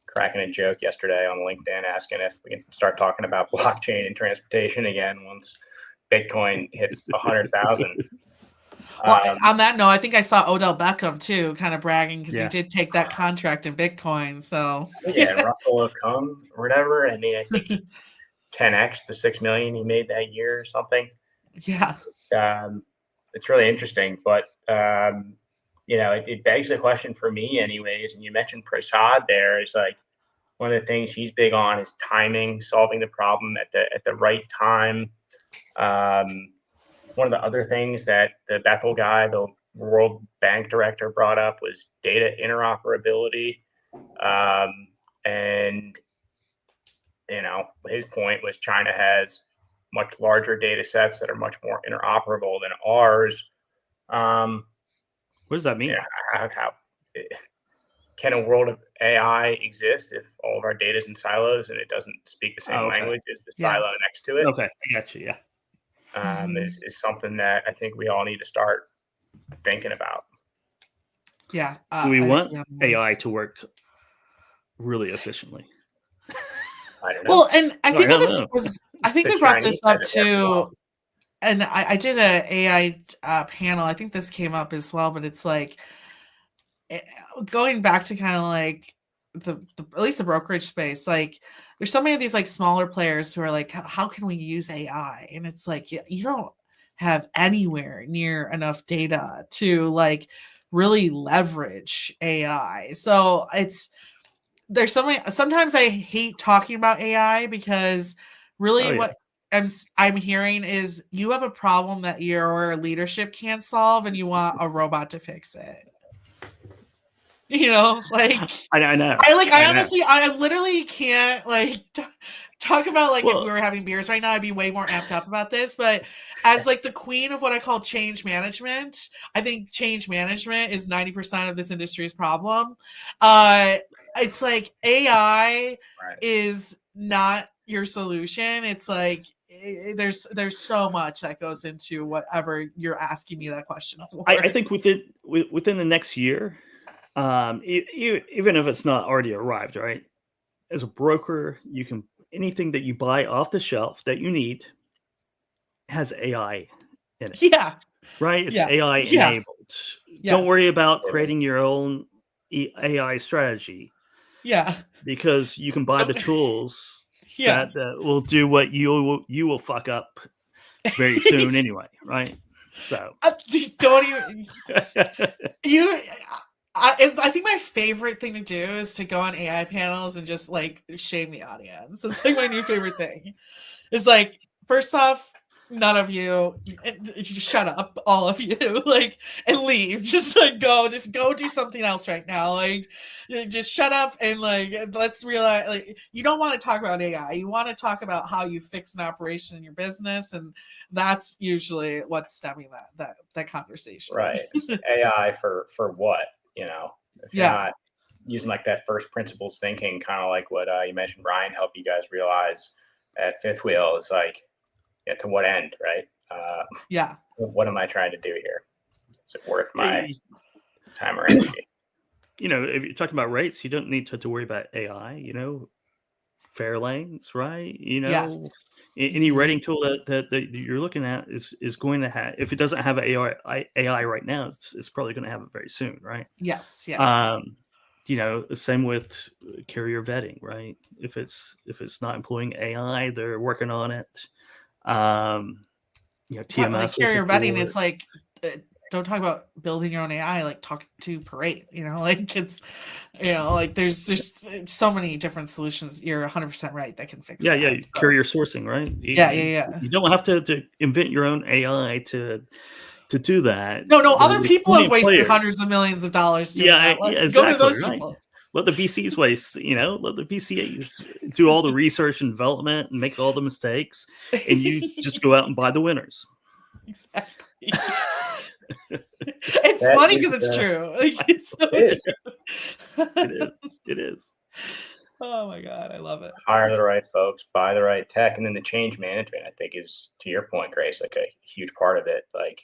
cracking a joke yesterday on LinkedIn, asking if we can start talking about blockchain and transportation again once Bitcoin hits 100,000. Well, on that note, I think I saw Odell Beckham too, kind of bragging because he did take that contract in Bitcoin. So Russell Okung or whatever. I mean, I think 10x the $6 million he made that year or something. Yeah, it's really interesting, but it begs the question for me, anyways. And you mentioned Prasad there is like one of the things he's big on is timing, solving the problem at the right time. One of the other things that the Bethel guy, the World Bank director, brought up was data interoperability. And, his point was China has much larger data sets that are much more interoperable than ours. What does that mean? How can a world of AI exist if all of our data is in silos and it doesn't speak the same language as the silo next to it? Okay, I got you. Yeah. Is something that I think we all need to start thinking about. Yeah. We want AI to work really efficiently. I don't know. Well, and I think I think we brought this up too. And I did an AI panel. I think this came up as well, but it's like going back to kind of like the at least the brokerage space, like there's so many of these like smaller players who are like, how can we use AI? And it's like, you don't have anywhere near enough data to like really leverage AI. So there's so many, sometimes I hate talking about AI because really what I'm hearing is you have a problem that your leadership can't solve and you want a robot to fix it. Like I know. I literally can't like talk about like if we were having beers right now, I'd be way more amped up about this. But as like the queen of what I call change management, I think change management is 90% of this industry's problem. It's like AI is not your solution. It's like there's so much that goes into whatever you're asking me that question for. I think within the next year. Even if it's not already arrived, right? As a broker, you can anything that you buy off the shelf that you need has AI in it. Yeah. Right? It's AI enabled. Yes. Don't worry about creating your own AI strategy. Yeah. Because you can buy the tools that will do what you will fuck up very soon anyway, right? So don't even I think my favorite thing to do is to go on AI panels and just like shame the audience. It's like my new favorite thing. It's like, first off, none of you shut up, all of you, like, and leave. Just go do something else right now. Like, just shut up and like let's realize like you don't want to talk about AI. You want to talk about how you fix an operation in your business, and that's usually what's stemming that conversation. Right. AI for what? If you're not using like that first principles thinking, kind of like what you mentioned, Brian helped you guys realize at Fifth Wheel, is like, to what end, right? What am I trying to do here? Is it worth my time or energy? If you're talking about rates, you don't need to worry about AI, fair lanes, right? Any rating tool that you're looking at is going to have, if it doesn't have AI right now, it's probably going to have it very soon, right? Yes. Yeah. Same with carrier vetting, right? If it's not employing AI, they're working on it. TMS like carrier vetting, it's like don't talk about building your own AI, like talk to Parade, like it's, like there's so many different solutions. You're 100% right. That can fix that. Yeah. Carrier sourcing, right? You don't have to invent your own AI to to do that. No, other There's people plenty have of wasted players. hundreds of millions of dollars doing Yeah, that. yeah, Go to exactly, those right. people. Let the VCs waste, let the VCs do all the research and development and make all the mistakes, and you just go out and buy the winners. Exactly. It's That funny is, because it's true. Like, it's so It is. true. It is. It is. Oh my god, I love it. Hire the right folks, buy the right tech, and then the change management, I think, is, to your point, Grace, like a huge part of it. Like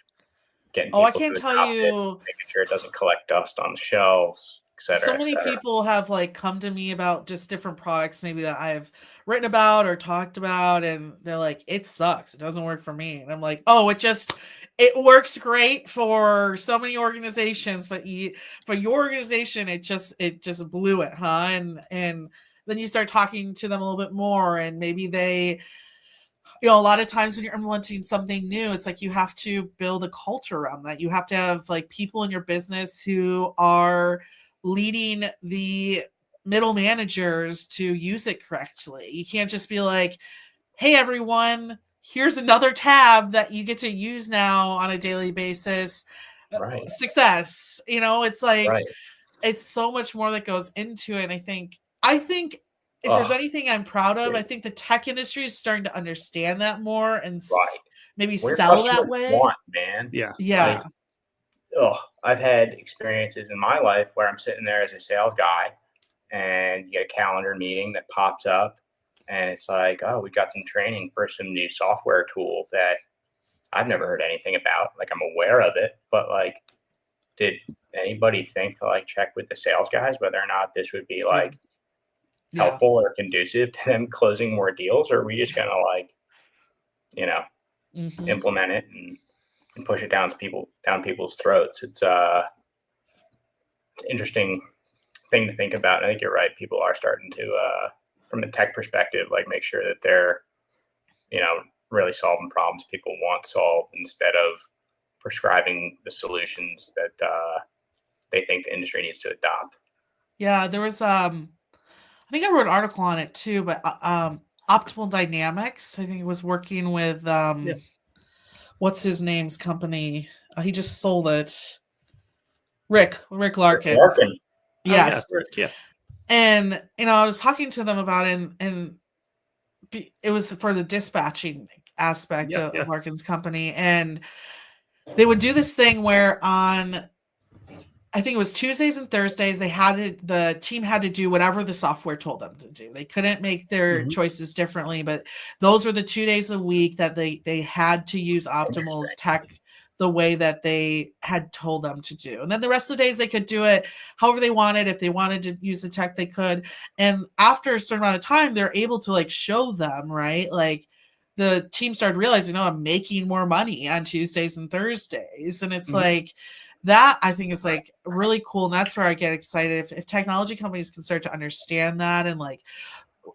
getting people I can't to tell adopt it, you. making sure it doesn't collect dust on the shelves, et cetera. So et many cetera. people have like come to me about just different products maybe that I've written about or talked about, and they're like, it sucks, it doesn't work for me. And I'm like, oh, it works great for so many organizations, but for your organization it just blew it, huh? And then you start talking to them a little bit more, and maybe they, a lot of times when you're implementing something new, it's like you have to build a culture around that. You have to have like people in your business who are leading the middle managers to use it correctly. You can't just be like, hey, everyone, here's another tab that you get to use now on a daily basis. Right. Success. It's like, Right. it's so much more that goes into it. And I think if there's anything I'm proud of, I think the tech industry is starting to understand that more and maybe Where sell that customers way. want, man. Yeah. Yeah. I've had experiences in my life where I'm sitting there as a sales guy, and you get a calendar meeting that pops up, and it's like, oh, we got some training for some new software tool that I've never heard anything about. Like, I'm aware of it, but like, did anybody think to like check with the sales guys whether or not this would be like helpful or conducive to them closing more deals? Or are we just gonna like, implement it and push it down people's throats? It's an interesting thing to think about. And I think you're right. People are starting to, from a tech perspective, like make sure that they're, really solving problems people want solved instead of prescribing the solutions that they think the industry needs to adopt. Yeah, there was I think I wrote an article on it too, but Optimal Dynamics, I think it was working with what's his name's company? He just sold it. Rick Larkin. Yes. Oh, yeah. And I was talking to them about it, and it was for the dispatching aspect of Larkin's company, and they would do this thing where on, I think it was Tuesdays and Thursdays, the team had to do whatever the software told them to do. They couldn't make their choices differently, but those were the 2 days a week that they had to use Optimal's tech the way that they had told them to do. And then the rest of the days they could do it however they wanted. If they wanted to use the tech, they could. And after a certain amount of time, they're able to like show them, right? Like the team started realizing, I'm making more money on Tuesdays and Thursdays. And it's like, that I think is like really cool. And that's where I get excited. If technology companies can start to understand that, and like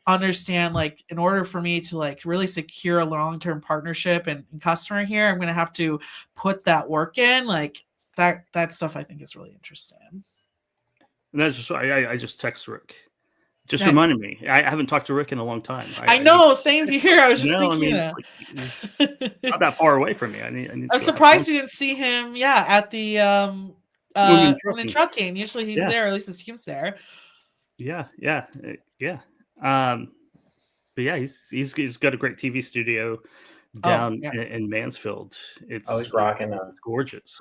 understand, like, in order for me to like really secure a long-term partnership and customer here, I'm going to have to put that work in. Like that stuff I think is really interesting. And that's just, I just text Rick. Just reminded me. I haven't talked to Rick in a long time. I know, same here. I was just thinking that. Like, not that far away from me. I need I'm surprised you didn't see him. Yeah, at the Women Trucking. Usually he's there. Or at least his team's there. Yeah. But yeah, he's got a great TV studio down in Mansfield. He's rocking it's gorgeous.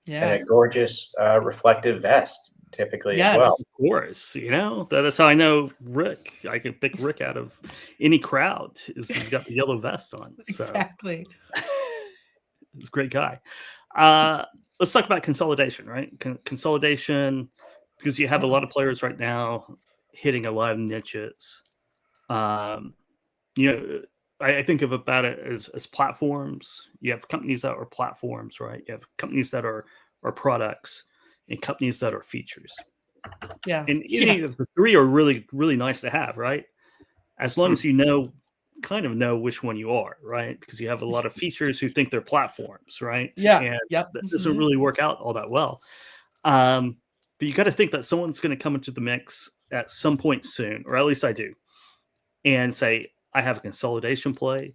Yeah, and a gorgeous reflective vest. Typically as well. Of course, that's how I know Rick. I can pick Rick out of any crowd. He's got the yellow vest on. So. Exactly. He's a great guy. Let's talk about consolidation, right? Consolidation, because you have a lot of players right now hitting a lot of niches. I think of about it as platforms. You have companies that are platforms, right? You have companies that are products, and companies that are features. Yeah. And any of the three are really, really nice to have, right? As long as you kind of know which one you are, right? Because you have a lot of features who think they're platforms, right? Yeah. And that doesn't really work out all that well. But you got to think that someone's going to come into the mix at some point soon, or at least I do, and say, I have a consolidation play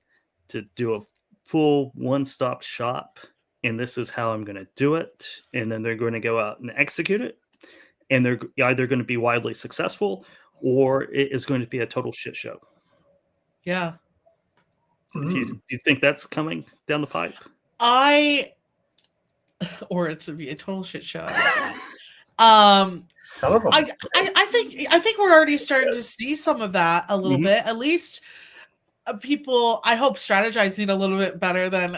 to do a full one-stop shop and this is how I'm going to do it. And then they're going to go out and execute it. And they're either going to be wildly successful or it is going to be a total shit show. Yeah. Do you think that's coming down the pipe? Or it's to be a total shit show. Some of them. I think we're already starting to see some of that a little bit. At least people, I hope, strategizing a little bit better than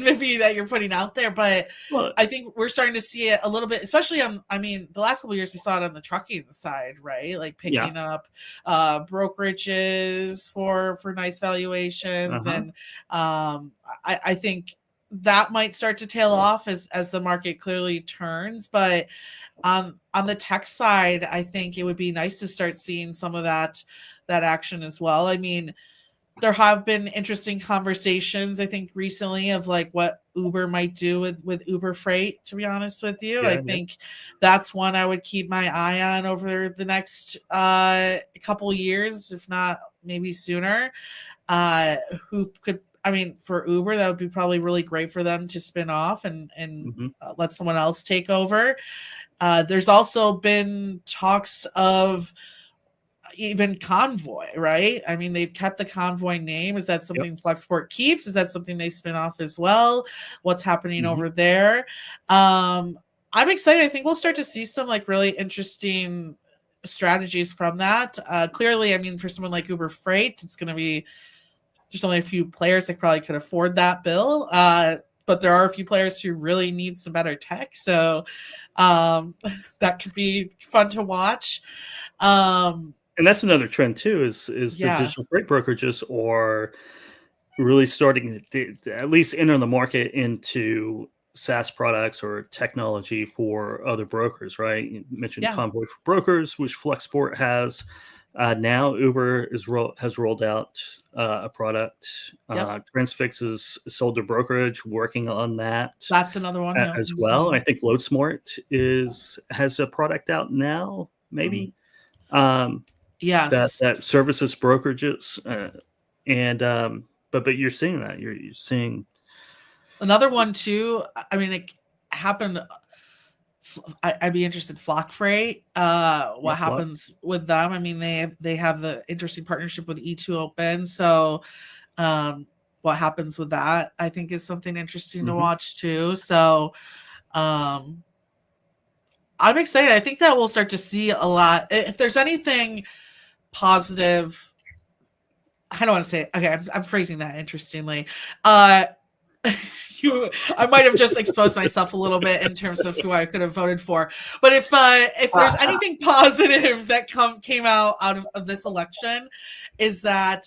maybe that you're putting out there. But I think we're starting to see it a little bit, especially on, I mean, the last couple of years we saw it on the trucking side, right? Like picking up brokerages for nice valuations. And I think that might start to tail off as the market clearly turns. But on the tech side, I think it would be nice to start seeing some of that action as well. I mean, there have been interesting conversations, I think, recently of like what Uber might do with Uber Freight, to be honest with you. I think that's one I would keep my eye on over the next couple years, if not maybe sooner. Who could, I mean, for Uber, that would be probably really great for them to spin off and let someone else take over. There's also been talks of even Convoy, right? I mean, they've kept the Convoy name. Is that something Flexport keeps? Is that something they spin off as well? What's happening over there? I'm excited. I think we'll start to see some like really interesting strategies from that. Clearly, I mean, for someone like Uber Freight, it's going to be, there's only a few players that probably could afford that bill. But there are a few players who really need some better tech. So that could be fun to watch. And that's another trend too, is the digital freight brokerages are really starting to at least enter the market into SaaS products or technology for other brokers, right? You mentioned Convoy for Brokers, which Flexport has. Now Uber has rolled out a product. Transfix has sold their brokerage, working on that. That's another one as well. And I think LoadSmart has a product out now, maybe. Yes, that services brokerages, but you're seeing that you're seeing another one too. I mean, it happened. I'd be interested. Flock Freight. What happens with them? I mean, they have the interesting partnership with E2 Open. So, what happens with that? I think is something interesting to watch too. So, I'm excited. I think that we'll start to see a lot. If there's anything positive, I don't want to say, okay, I'm phrasing that interestingly. I might have just exposed myself a little bit in terms of who I could have voted for. But if there's anything positive that came out of this election, is that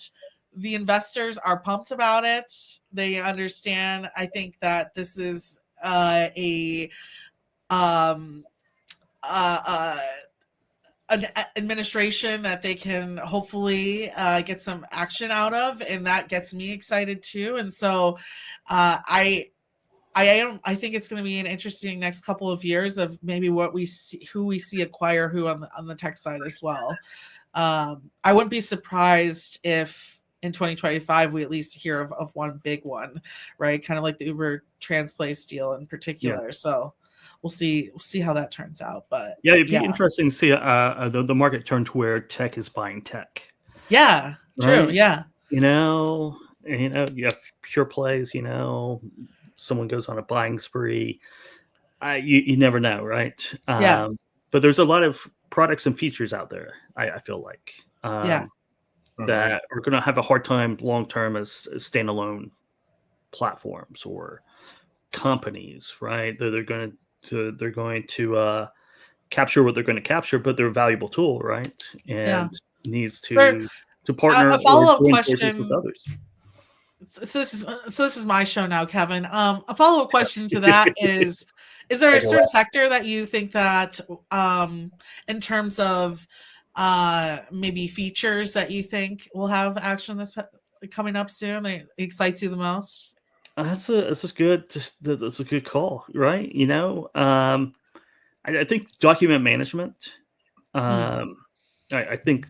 the investors are pumped about it. They understand. I think that this is an administration that they can hopefully get some action out of, and that gets me excited too. And so I think it's going to be an interesting next couple of years of maybe what we see, who we see acquire who on the tech side as well. I wouldn't be surprised if in 2025 we at least hear of one big one, right? Kind of like the Uber Transplace deal in particular. So we'll see how that turns out. But it'd be interesting to see the market turn to where tech is buying tech. Yeah, true. Right? Yeah. You have pure plays, someone goes on a buying spree. You never know, right? But there's a lot of products and features out there, I feel like, that are going to have a hard time long-term as standalone platforms or companies, right? They're going to capture what they're going to capture, but they're a valuable tool, right? And needs to partner a follow-up or question with others. So this is my show now, Kevin. A follow-up question to that is there a certain sector that you think that in terms of maybe features that you think will have action coming up soon that excites you the most? That's a good call, right? I think document management. I think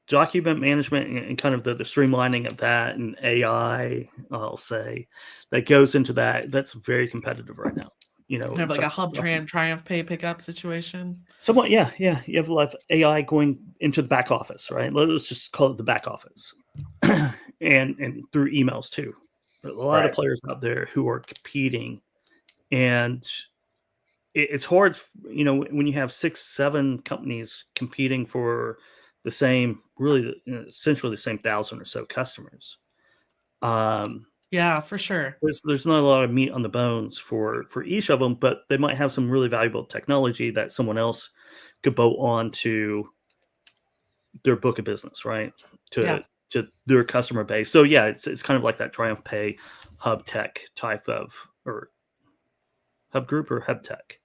document management and kind of the streamlining of that and AI, I'll say, that goes into that. That's very competitive right now. You know, Kind of like a hub document- Triumph Pay pickup situation. somewhat, yeah. You have a lot of AI going into the back office, right? Let's just call it the back office, and through emails too. There are a lot of Right. players out there who are competing, and it's hard, you know, when you have 6-7 companies competing for the same, really, essentially the same 1,000 or so customers. Yeah, for sure. There's not a lot of meat on the bones for each of them, but they might have some really valuable technology that someone else could bolt on to their book of business, right? Yeah. To their customer base. So yeah, it's kind of like that Triumph Pay Hub Tech type of, or Hub Group or Hub Tech.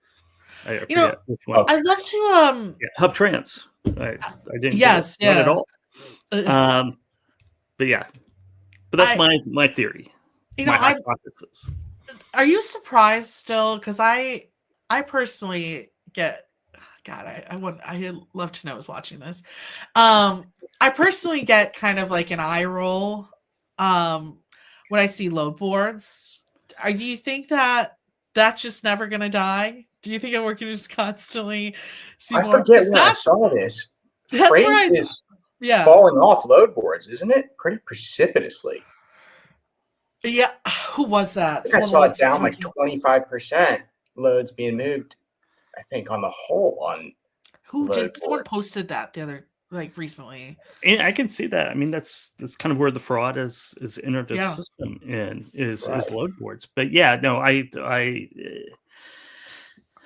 I You know, forget which one. I'd love to Yeah, Hub Trans. I didn't yes, get it. Not at yeah. all. But yeah, but that's my theory, You know, my hypothesis. are you surprised still? Because I personally get, God, I'd love to know who's watching this. I personally get kind of like an eye roll when I see load boards. Do you think that that's just never going to die? Do you think we're going to just constantly see I more? forget when I saw this. That's Freight right. is Yeah. falling off load boards, isn't it? Pretty precipitously. Yeah. Who was that? I saw it down like 25%. Loads being moved, I think, on the whole on who load did someone boards. posted that the other, like, recently? And I can see that. I mean, that's kind of where the fraud is entered the Yeah. system in is Right. load boards. But yeah, no, I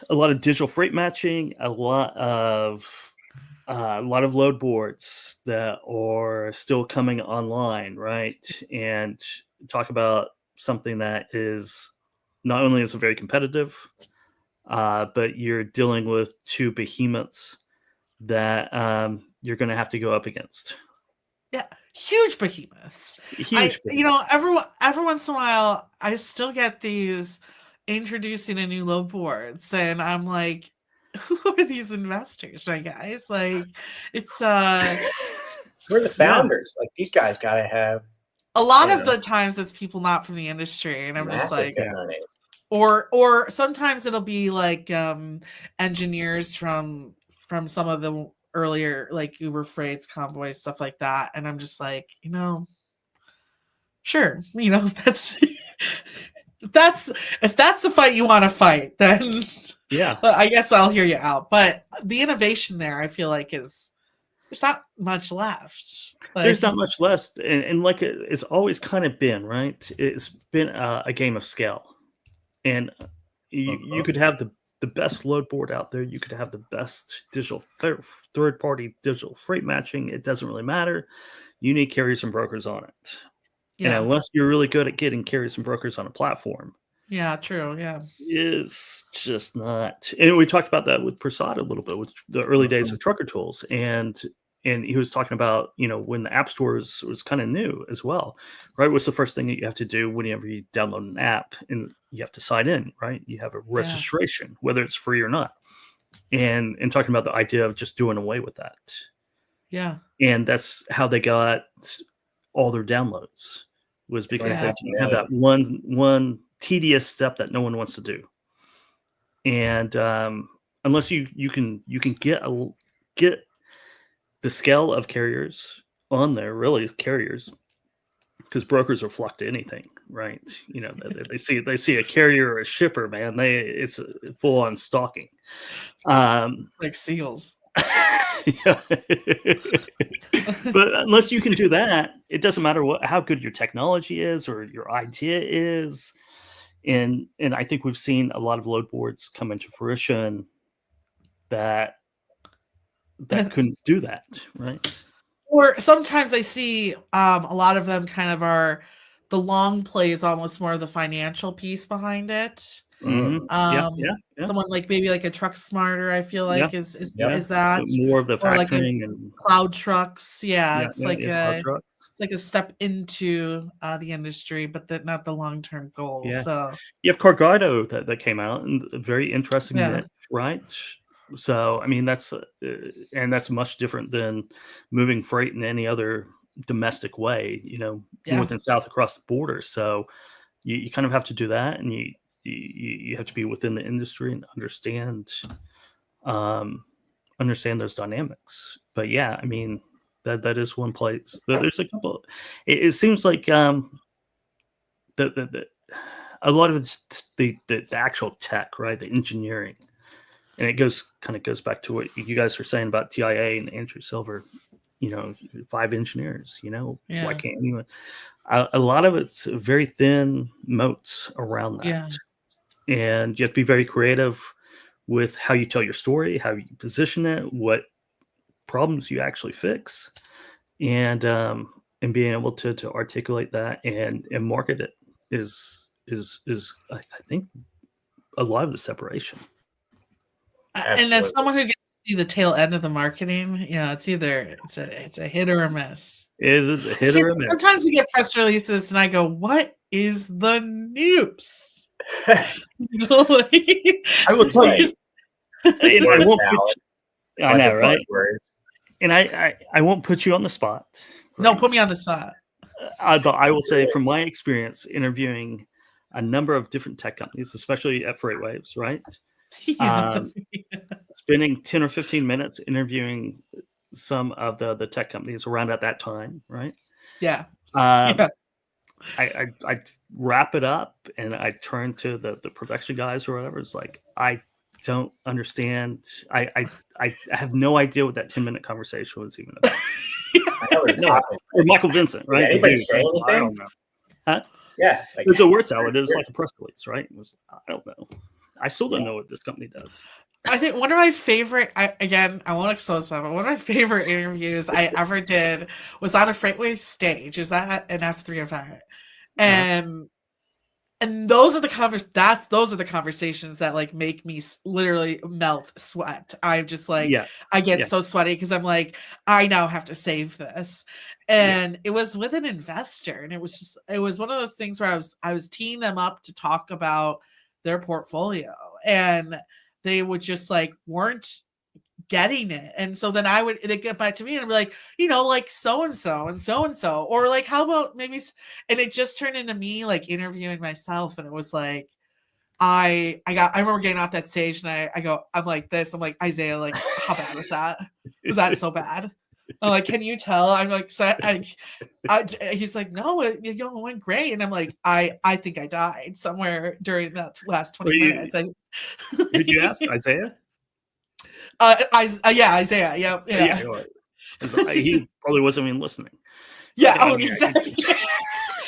a lot of digital freight matching, a lot of load boards that are still coming online, right? And talk about something that is not only is it very competitive, but you're dealing with two behemoths that you're going to have to go up against. Yeah, huge behemoths. Huge. You know, every once in a while, I still get these introducing a new load boards, and I'm like, who are these investors, my guys? Like, it's We're the founders. Like, these guys got to have a lot of the times it's people not from the industry, and I'm just massive like, money. or sometimes it'll be like engineers from some of the earlier, like, Uber Freights, Convoys, stuff like that, and I'm just like, you know, sure, you know, if that's the fight you want to fight, then yeah, I guess I'll hear you out. But the innovation there, I feel like, there's not much left. There's not much left, and like it's always kind of been, right? It's been a game of scale, and you could have the best load board out there. You could have the best digital third-party digital freight matching. It doesn't really matter. You need carriers and brokers on it. Yeah. And unless you're really good at getting carriers and brokers on a platform, Yeah, true. Yeah. is just not. And we talked about that with Prasad a little bit with the early days of Trucker Tools, and he was talking about, you know, when the App Store was kind of new as well, right? What's the first thing that you have to do whenever you download an app, and you have to sign in, right? You have a registration, whether it's free or not, and talking about the idea of just doing away with that. Yeah. And that's how they got all their downloads, was because they didn't have that one tedious step that no one wants to do. And unless you can get the scale of carriers on there, really carriers, because brokers are flocked to anything, right? You know, they see a carrier or a shipper, man, it's full on stalking, like seals. Yeah. But unless you can do that, it doesn't matter how good your technology is or your idea is. And I think we've seen a lot of load boards come into fruition that couldn't do that, right? Or sometimes I see a lot of them kind of are, the long play is almost more of the financial piece behind it. Mm-hmm. Yeah. Someone like maybe like a Truck Smarter, I feel like is that more of the factoring, like and Cloud Trucks. It's like a step into the industry, but not the long-term goal. Yeah. So you have Cargado that came out, and a very interesting niche, right? So, I mean, that's much different than moving freight in any other domestic way, Yeah. north and south across the border. So you kind of have to do that, and you have to be within the industry and um, understand those dynamics. But yeah, I mean, that is one place. There's a couple. It seems like the a lot of it's the actual tech, right? The engineering, and it goes back to what you guys were saying about TIA and Andrew Silver. 5 engineers. Why Yeah. can't anyone? A lot of it's very thin moats around that, Yeah. and you have to be very creative with how you tell your story, how you position it, what problems you actually fix, and being able to articulate that and market it is I think a lot of the separation. And as someone who gets to see the tail end of the marketing, it's either it's a hit or a miss. It is a hit or a miss. Sometimes you get press releases and I go, what is the news? I will tell you. I won't I know, right? And I won't put you on the spot. No, put me on the spot. I will say, from my experience interviewing a number of different tech companies, especially at FreightWaves, right? Spending 10 or 15 minutes interviewing some of the tech companies around at that time, right? Yeah. I wrap it up and I turn to the production guys or whatever. It's like, I don't understand. I have no idea what that 10-minute conversation was even about. Or Michael Vincent, right? Did anybody say anything? I don't know. Huh? Yeah. It was a word salad. It was like a press release, right? It was, I don't know. I still don't know what this company does. I think one of my favorite, I won't expose them, but one of my favorite interviews I ever did was on a FreightWaves stage. It was at an F3 event. And those are the conversations that like make me literally melt sweat. I'm just like, I get so sweaty because I'm like, I now have to save this. And it was with an investor, and it was one of those things where I was teeing them up to talk about their portfolio, and they would just like weren't getting it. And so then they'd get back to me and I'd be like, like so-and-so and so-and-so, or like, how about maybe, and it just turned into me like interviewing myself. And it was like, I remember getting off that stage and I'm like this, I'm like, Isaiah, like, how bad was that? Was that so bad? I'm like, can you tell? I'm like, so he's like, no, it went great. And I'm like, I think I died somewhere during that last 20 minutes. Did you ask Isaiah? Yeah, Isaiah. Yeah. He probably wasn't even listening. Yeah, exactly.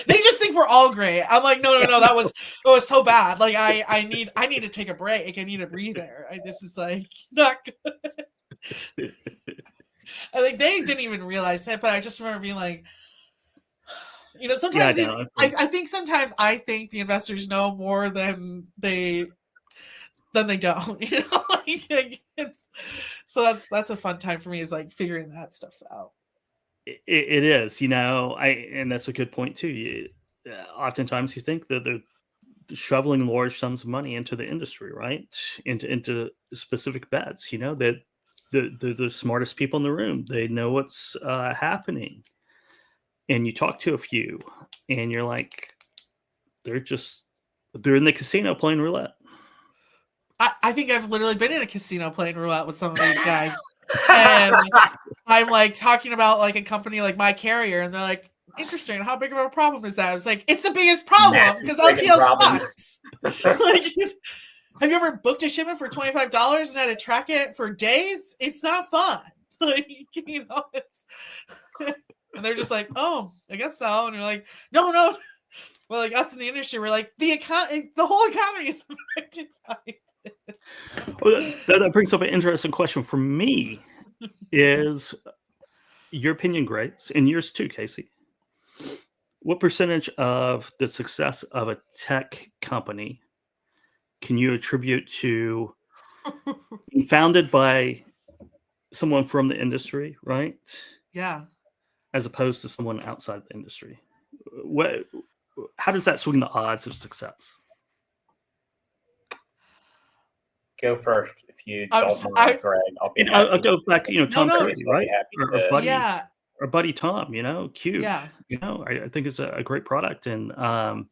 They just think we're all great. I'm like, no, that was so bad. Like, I need to take a break. I need a breather. This is like not good. I think they didn't even realize it, but I just remember being like, sometimes I think sometimes I think the investors know more than they don't. So that's a fun time for me, is like figuring that stuff out. It is, and that's a good point too. Oftentimes you think that they're shoveling large sums of money into the industry, right? Into specific bets. That the smartest people in the room. They know what's happening, and you talk to a few, and you're like, they're in the casino playing roulette. I think I've literally been in a casino playing roulette with some of these guys. And I'm like talking about like a company like My Carrier, and they're like, interesting, how big of a problem is that? I was like, it's the biggest problem because LTL sucks. Like, have you ever booked a shipment for $25 and had to track it for days? It's not fun. Like, it's and they're just like, oh, I guess so. And you're like, no. Well, like us in the industry, we're like, the whole economy is affected by it. Well, that brings up an interesting question for me. Is your opinion, Grace, and yours too, Casey? What percentage of the success of a tech company can you attribute to being founded by someone from the industry, right? Yeah. As opposed to someone outside the industry? How does that swing the odds of success? go first if you I'm don't s- mind, Greg. I'll be And happy. I'll go back, Tom no. Brady, right? Or Buddy, Yeah, or Buddy Tom, cute. yeah, I think it's a great product, and I've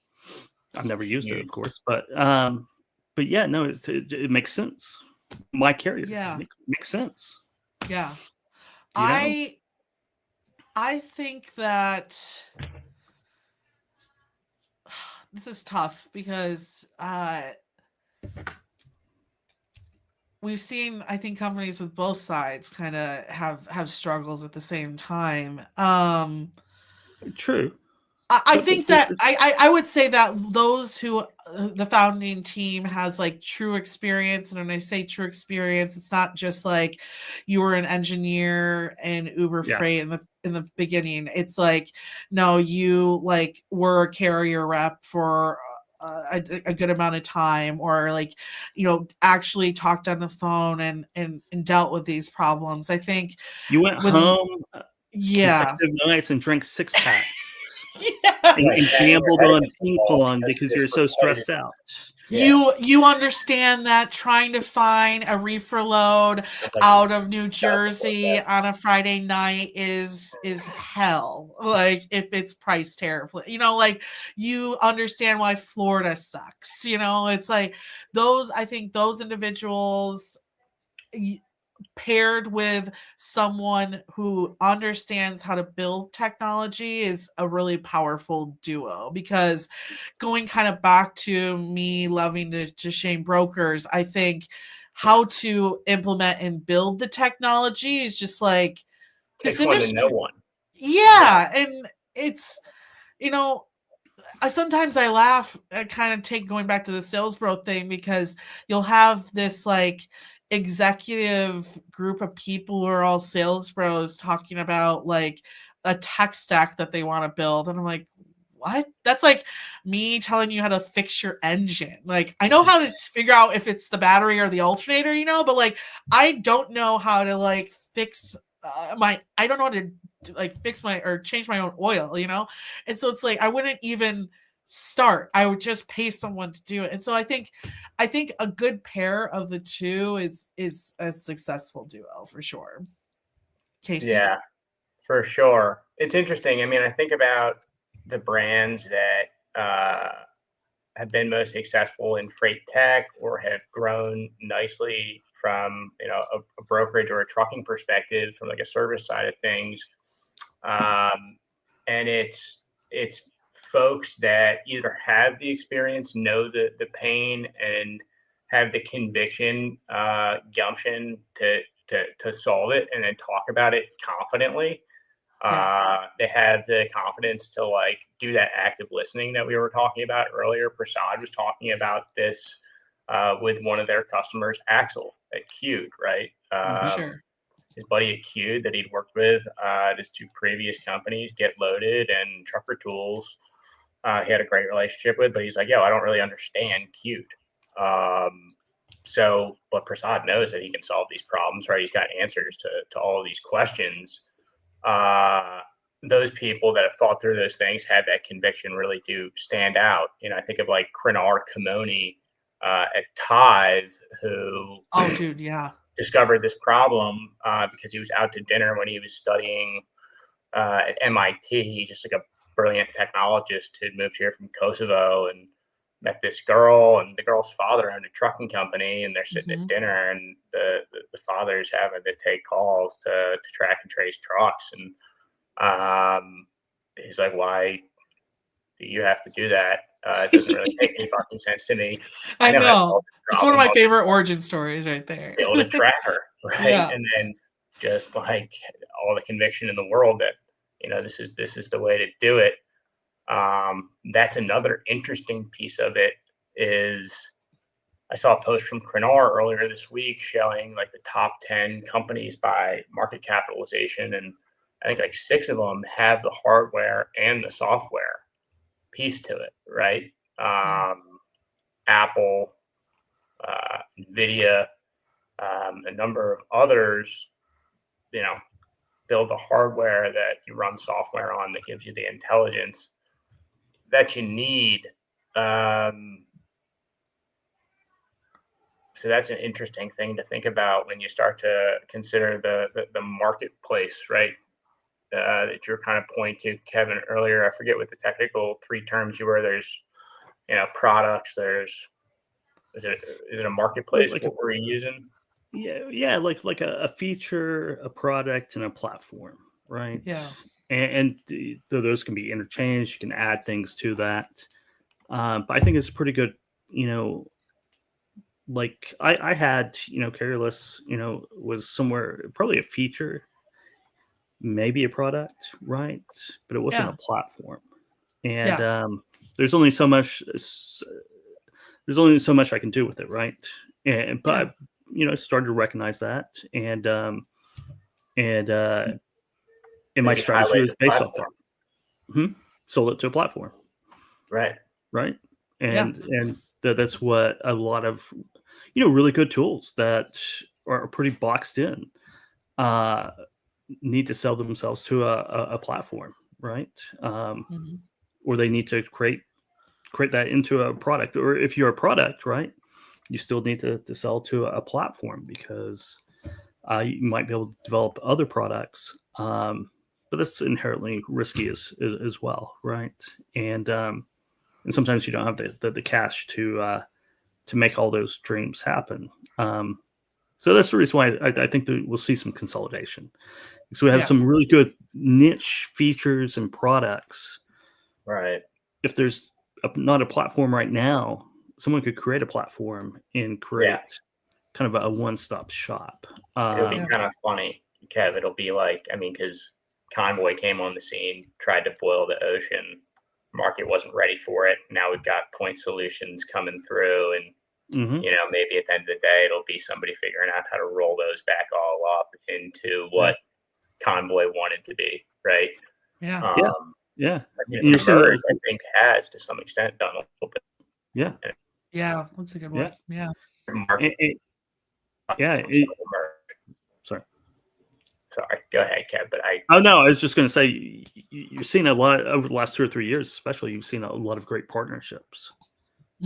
never used it, of Huge. course, but yeah, no, it makes sense. My carrier yeah, makes sense. yeah. You know, I think that this is tough because we've seen, I think, companies with both sides kind of have struggles at the same time. true. I But think that I would say that those who the founding team has like true experience, and when I say true experience, it's not just like you were an engineer in Uber Yeah. Freight in the beginning. It's like, no, you like were a carrier rep for a good amount of time, or like, actually talked on the phone and dealt with these problems. I think you went home yeah. consecutive nights and drank 6-pack Yeah. and gambled on ping pong because you're so stressed out. You understand that trying to find a reefer load out of New Jersey on a Friday night is hell. Like, if it's priced terribly, like, you understand why Florida sucks. It's like I think those individuals paired with someone who understands how to build technology is a really powerful duo. Because going kind of back to me loving to shame brokers, I think how to implement and build the technology is just like Takes this one industry. to know one. Yeah, and it's sometimes I laugh and kind of take going back to the sales bro thing, because you'll have this like executive group of people who are all sales bros talking about like a tech stack that they want to build. And I'm like, what? That's like me telling you how to fix your engine. Like, I know how to figure out if it's the battery or the alternator, but like, I don't know how to like fix I don't know how to like fix my or change my own oil, And so it's like, I wouldn't even start. I would just pay someone to do it. And so I think a good pair of the two is a successful duo for sure. Casey? Yeah, for sure. It's interesting. I mean, I think about the brands that have been most successful in freight tech or have grown nicely from a brokerage or a trucking perspective, from like a service side of things. And it's folks that either have the experience, know the pain, and have the conviction, gumption to solve it, and then talk about it confidently. They have the confidence to like do that active listening that we were talking about earlier. Prasad was talking about this with one of their customers, Axel at Q'd, right? Sure. His buddy at Q'd that he'd worked with at his two previous companies, Get Loaded and Trucker Tools. He had a great relationship with, but he's like, yo, I don't really understand Q'd. But Prasad knows that he can solve these problems, right? He's got answers to all of these questions. Those people that have thought through those things, had that conviction, really do stand out. I think of like Krenar Kamoni at Tithe, who discovered this problem because he was out to dinner when he was studying at MIT, just like a brilliant technologist who'd moved here from Kosovo, and met this girl, and the girl's father owned a trucking company, and they're sitting at dinner, and the father's having to take calls to track and trace trucks, and he's like, why do you have to do that? It doesn't really make any fucking sense to me. I know. It's one of my favorite origin stories right there. Build a tracker, right? Yeah. And then just like all the conviction in the world that, this is the way to do it. That's another interesting piece of it. Is I saw a post from Krenar earlier this week showing like the top 10 companies by market capitalization, and I think like 6 of them have the hardware and the software piece to it, right? Apple, NVIDIA, a number of others, build the hardware that you run software on that gives you the intelligence that you need. So that's an interesting thing to think about when you start to consider the marketplace, right? That you're kind of pointing to, Kevin, earlier. I forget what the technical 3 terms you were. There's, products. There's, is it a marketplace? Like What were you using? yeah, like a feature, a product, and a platform, right? Yeah. And those can be interchanged. You can add things to that. But I think it's pretty good, like I had, Careless, was somewhere probably a feature, maybe a product, right? But it wasn't Yeah. a platform. And Yeah. there's only so much I can do with it, right? But I started to recognize that, and my Maybe strategy highlight was the based off that. platform. Sold it to a platform, Right. right? Yeah. And that's what a lot of really good tools that are pretty boxed in uh, need to sell themselves to a platform, right? Mhm. Or they need to create that into a product. Or if you're a product, right, you still need to sell to a platform, because you might be able to develop other products, but that's inherently risky as well, right? And sometimes you don't have the cash to make all those dreams happen. So that's the reason why I think that we'll see some consolidation. So we have Yeah. some really good niche features and products. Right. If there's not a platform right now, someone could create a platform and create kind of a one-stop shop. It'll be Yeah. kind of funny, Kev. It'll be like, because Convoy came on the scene, tried to boil the ocean. Market wasn't ready for it. Now we've got point solutions coming through, and maybe at the end of the day, it'll be somebody figuring out how to roll those back all up into what Convoy wanted to be, right? Yeah. Yeah. You're seeing that, I think, has to some extent done a little bit. Yeah. Yeah. That's a good one. Yeah. Sorry, go ahead, Kev. But Oh no, I was just going to say, you've seen a lot over the last 2 or 3 years, especially. You've seen a lot of great partnerships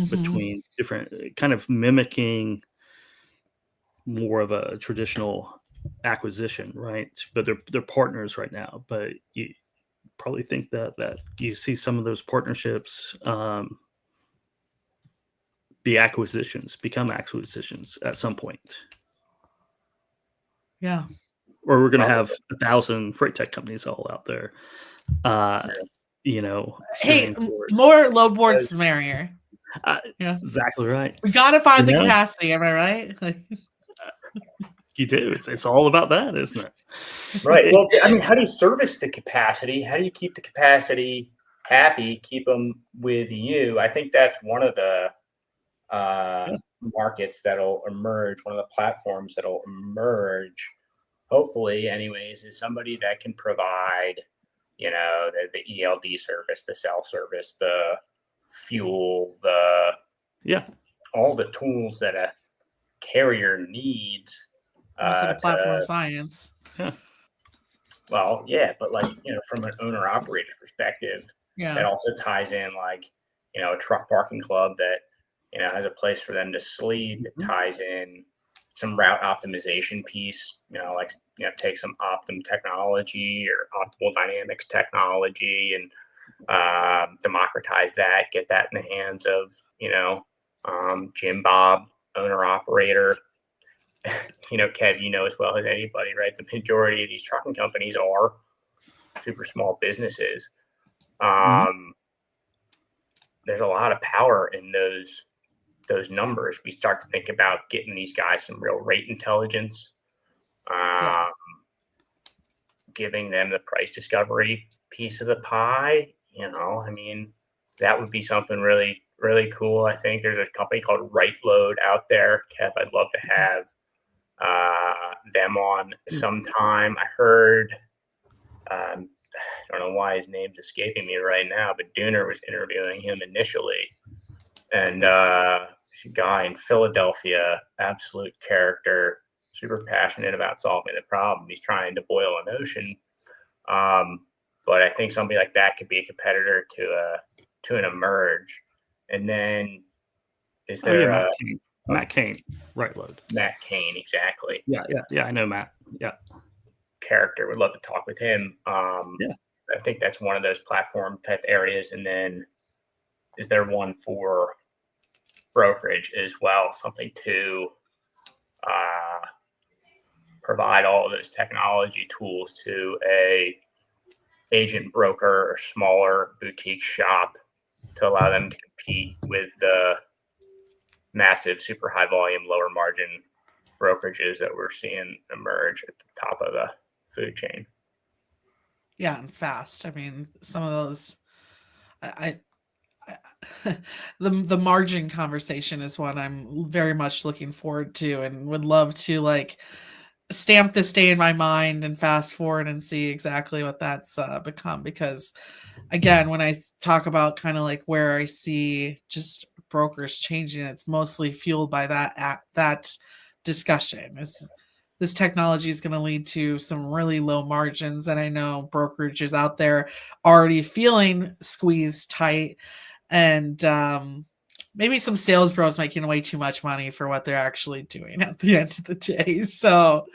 between different, kind of mimicking more of a traditional acquisition, right? But they're partners right now. But you probably think that you see some of those partnerships become acquisitions at some point. Yeah. Or we're going to have 1,000 freight tech companies all out there. Hey, more load boards the merrier. Exactly right. We gotta find the capacity. Am I right? You do. It's all about that, isn't it? Right. Well, how do you service the capacity? How do you keep the capacity happy? Keep them with you. I think that's one of the markets that'll emerge. One of the platforms that'll emerge, hopefully, anyways, is somebody that can provide, the ELD service, the cell service, the fuel, all the tools that a carrier needs. Almost like a platform of science. Well, yeah, but from an owner operator perspective, that also ties in a truck parking club that has a place for them to sleep. It ties in some route optimization piece. Take some Optum technology or Optimal Dynamics technology and democratize that. Get that in the hands of Jim Bob, owner operator. Kev, as well as anybody, right? The majority of these trucking companies are super small businesses. There's a lot of power in those numbers. We start to think about getting these guys some real rate intelligence, giving them the price discovery piece of the pie. That would be something really, really cool. I think there's a company called Right Load out there. Kev, I'd love to have them on sometime. I heard, I don't know why his name's escaping me right now, but Dooner was interviewing him initially. And he's a guy in Philadelphia, absolute character, super passionate about solving the problem. He's trying to boil an ocean. But I think somebody like that could be a competitor to an Emerge. And then is there Matt Cain, Right Load. Matt Cain, exactly. Yeah. I know Matt. Yeah. Character. Would love to talk with him. Yeah. I think that's one of those platform type areas. And then is there one for brokerage as well? Something to provide all of those technology tools to a agent broker or smaller boutique shop to allow them to compete with the massive, super high volume, lower margin brokerages that we're seeing emerge at the top of the food chain. Yeah, and fast. I mean, some of those, the margin conversation is what I'm very much looking forward to, and would love to like stamp this day in my mind and fast forward and see exactly what that's become. Because again, when I talk about kind of like where I see just brokers changing, it's mostly fueled by that discussion. This technology is going to lead to some really low margins, and I know brokerages out there already feeling squeezed tight, and maybe some sales bros making way too much money for what they're actually doing at the end of the day. So,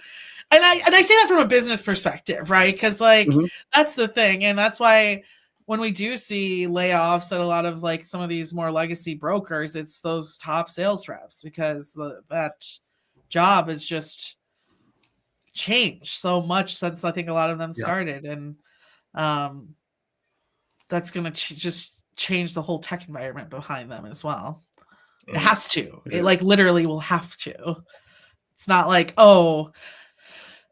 and I say that from a business perspective, right? Because like that's the thing, and that's why when we do see layoffs at a lot of like some of these more legacy brokers, it's those top sales reps, because that job is just changed so much since I think a lot of them started, and that's going to just change the whole tech environment behind them as well. It has to. It like literally will have to. It's not like, oh,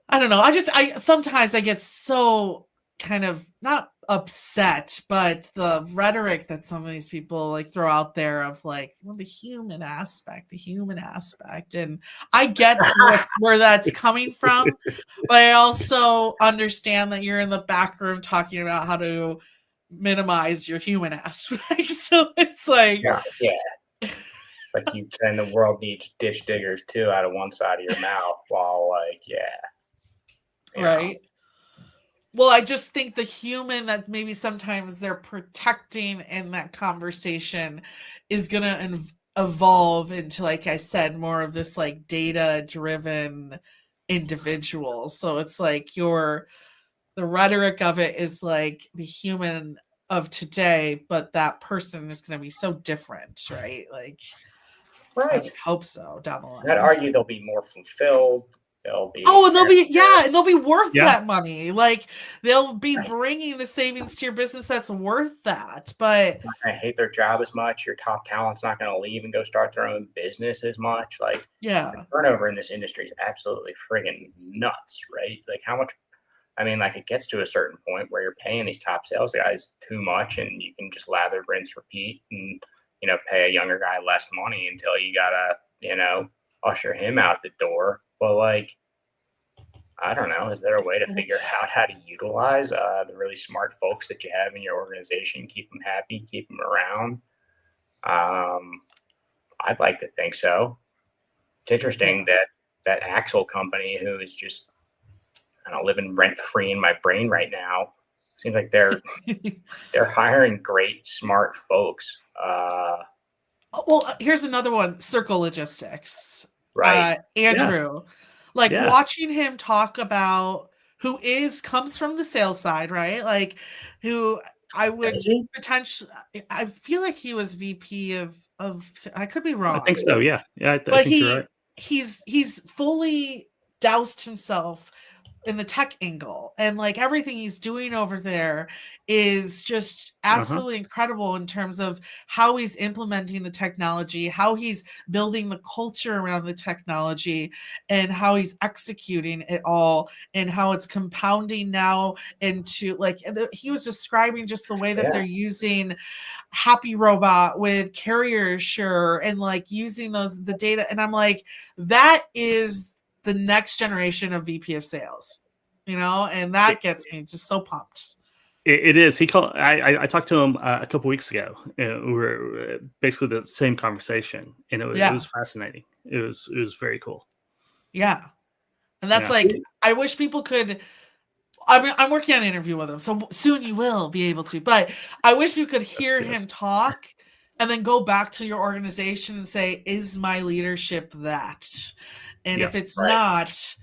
I don't know. I sometimes I get so kind of not upset, but the rhetoric that some of these people like throw out there of like, well, the human aspect, and I get where that's coming from, but I also understand that you're in the back room talking about how to minimize your human aspect. So it's like, like you saying the world needs ditch diggers too out of one side of your mouth, while like right. Well, I just think the human that maybe sometimes they're protecting in that conversation is going to evolve into, like I said, more of this like data driven individual. So it's like the rhetoric of it is like the human of today, but that person is going to be so different, right? Like, I would hope so down the line. I'd argue they'll be more fulfilled. They'll be they'll be worth that money. Like they'll be bringing the savings to your business that's worth that. But I hate their job as much. Your top talent's not going to leave and go start their own business as much. Like the turnover in this industry is absolutely friggin' nuts, right? Like how much? I mean, like it gets to a certain point where you're paying these top sales guys too much, and you can just lather, rinse, repeat, and pay a younger guy less money until you gotta usher him out the door. But like, I don't know. Is there a way to figure out how to utilize the really smart folks that you have in your organization, keep them happy, keep them around? I'd like to think so. It's interesting that Axle company, who is just living rent free in my brain right now, seems like they're hiring great, smart folks. Well, here's another one: Circle Logistics. Right, Andrew. Watching him talk about who comes from the sales side, right? Like who I would potentially, I feel like he was VP of, I could be wrong. I think so. Yeah. I think you're right. He's fully doused himself in the tech angle, and like everything he's doing over there is just absolutely incredible in terms of how he's implementing the technology, how he's building the culture around the technology, and how he's executing it all, and how it's compounding now into like he was describing just the way that they're using Happy Robot with Carrier Assure and like using the data, and I'm like, that is the next generation of VP of sales, and that gets me just so pumped. It is. He called. I talked to him a couple weeks ago. We were basically the same conversation, and it was fascinating. It was very cool. Yeah, and that's like, I wish people could. I mean, I'm working on an interview with him, so soon you will be able to. But I wish we could hear him talk and then go back to your organization and say, is my leadership that? And if it's not,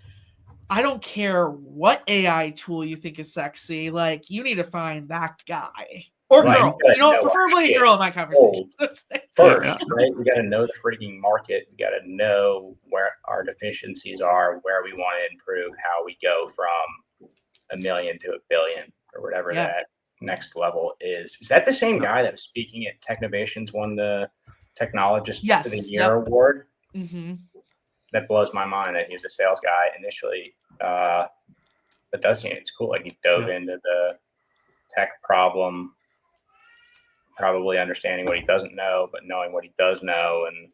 I don't care what AI tool you think is sexy. Like, you need to find that guy or girl. Preferably a girl in my conversation. First, right? We got to know the freaking market. We got to know where our deficiencies are, where we want to improve, how we go from 1 million to 1 billion or whatever that next level is. Is that the same guy that was speaking at Technovations, won the Technologist of the Year award? Mm-hmm. That blows my mind that he's a sales guy initially. But does seem it's cool. Like he dove into the tech problem, probably understanding what he doesn't know, but knowing what he does know, and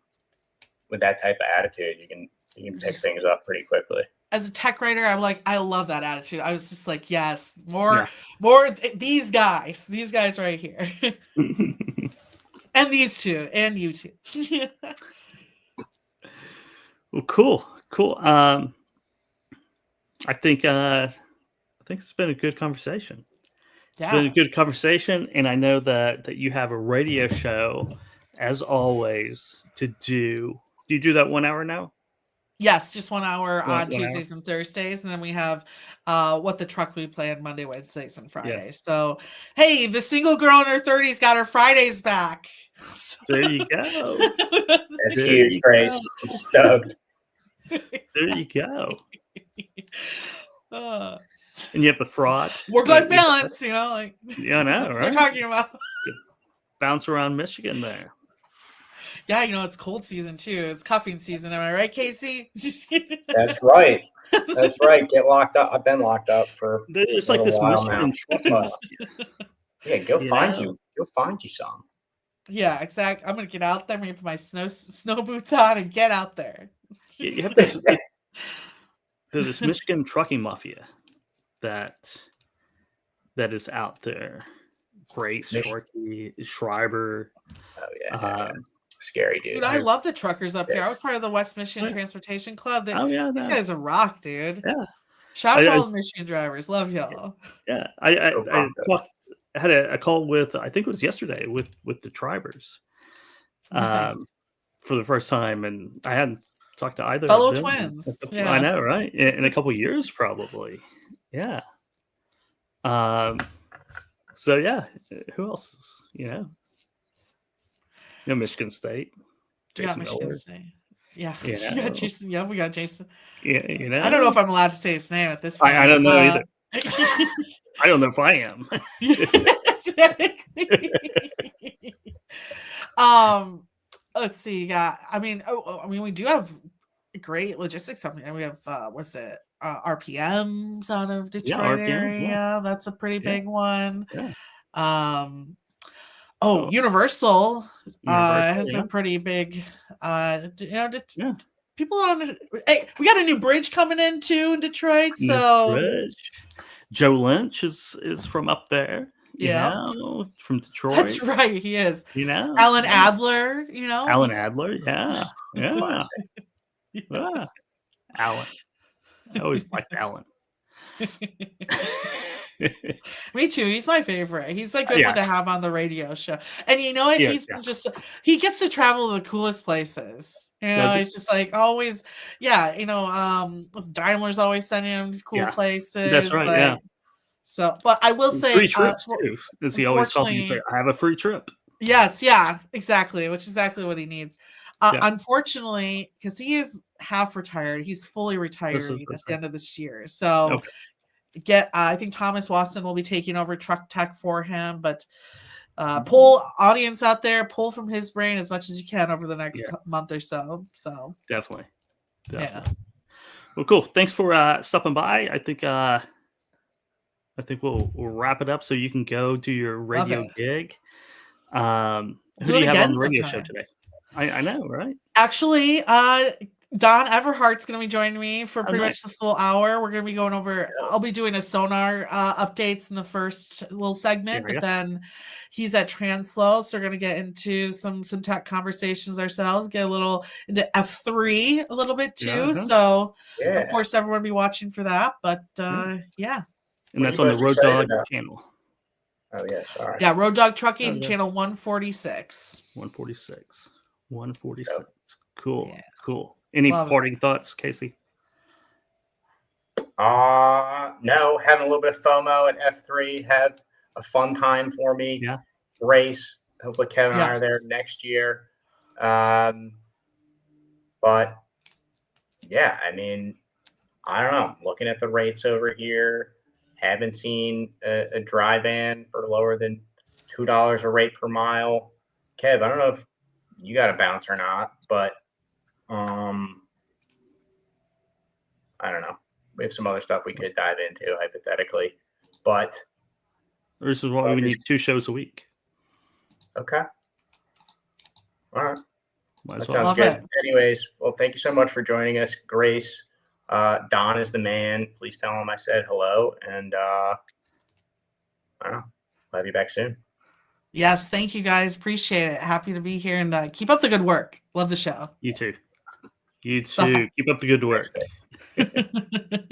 with that type of attitude, you can pick things up pretty quickly. As a tech writer, I'm like, I love that attitude. I was just like, yes, more these guys right here, and these two, and you two. Well, cool. I think it's been a good conversation. It's been a good conversation, and I know that you have a radio show, as always, to do. Do you do that 1 hour now? Yes, just 1 hour on Tuesdays and Thursdays, and then we have What the Truck we play on Monday, Wednesdays, and Fridays. Yeah. So, hey, the single girl in her 30s got her Fridays back. So. There you go. That's huge, Grace. I'm stoked. There you go. And you have the fraud. Work-life balance, like. Yeah, I know, right? What they're talking about. Bounce around Michigan there. Yeah, it's cold season too. It's cuffing season. Am I right, Casey? That's right. That's right. Get locked up. I've been locked up for. There's like this Michigan trucking mafia. Yeah, go find you some. Yeah, exactly. I'm gonna get out there. I'm gonna put my snow boots on and get out there. You have this. There's this Michigan trucking mafia that is out there. Grace, Sharkey, Schreiber. Oh yeah. Scary dude. Dude, I love the truckers up here. I was part of the West Michigan Transportation Club. These guys are rock, dude. Yeah. Shout out to all the Michigan drivers. Love y'all. Yeah. I had a call with, I think it was yesterday, with the Tribers. Nice. For the first time, and I hadn't talked to either fellow of them. Twins. I know, right? In a couple of years, probably. Yeah. So yeah, who else? Michigan State. Jason Michigan Miller. State. Yeah. Yeah, Jason. Yeah, we got Jason. Yeah, I don't know if I'm allowed to say his name at this point. I don't know either. I don't know if I am. Let's see. We do have great logistics company. We have RPMs out of Detroit area. Yeah. That's a pretty big one. Yeah. Universal has a pretty big people on. Hey, we got a new bridge coming in too in Detroit. So Joe Lynch is from up there. From Detroit. That's right, he is. Alan Adler. Alan Adler. Yeah. Alan. I always liked Alan. Me too. He's my favorite. He's a good one to have on the radio show. And you know what? He gets to travel to the coolest places. He's just like always. Daimler's always sending him to cool places. That's right. So, but I will say, free trips too. Does he always call me and say, "I have a free trip"? Yes. Yeah. Exactly. Which is exactly what he needs. Unfortunately, because he is half retired, he's fully retired at the end of this year. So. Okay. I think Thomas Watson will be taking over truck tech for him, but pull audience out there, pull from his brain as much as you can over the next month or so. So definitely. Yeah. Well, cool. Thanks for stopping by. I think we'll wrap it up so you can go do your radio gig. Who do you have on the radio show today? I know, right? Actually, Don Everhart's going to be joining me for pretty much the full hour. We're going to be going over, I'll be doing a sonar updates in the first little segment, but then he's at Translow. So we're going to get into some tech conversations ourselves, get a little into F3 a little bit too. So of course, everyone will be watching for that, but And that's on the Road Dog channel. Oh yeah, sorry. Yeah, Road Dog Trucking, Oh, yeah. channel 146. 146. 146. Cool. Yeah. Cool. Any Love it. parting thoughts, Casey? No, having a little bit of FOMO at F3. Have a fun time for me. Yeah. Race. Hopefully Kevin and I Yes. are there next year. But yeah, I mean, I don't know. Looking at the rates over here, haven't seen a dry van for lower than $2 a rate per mile. Kev, I don't know if you got a bounce or not, but I don't know. We have some other stuff we could dive into hypothetically, but This is why we need 2 shows a week. okay. All right. Might That as well. sounds Love good. it. Anyways, well, thank you so much for joining us, Grace. Don is the man. Please tell him I said hello, and I don't know. I'll have you back soon. Yes, thank you guys. Appreciate it. Happy to be here and keep up the good work. Love the show. You too. You too. Keep up the good work. Thanks, Dave.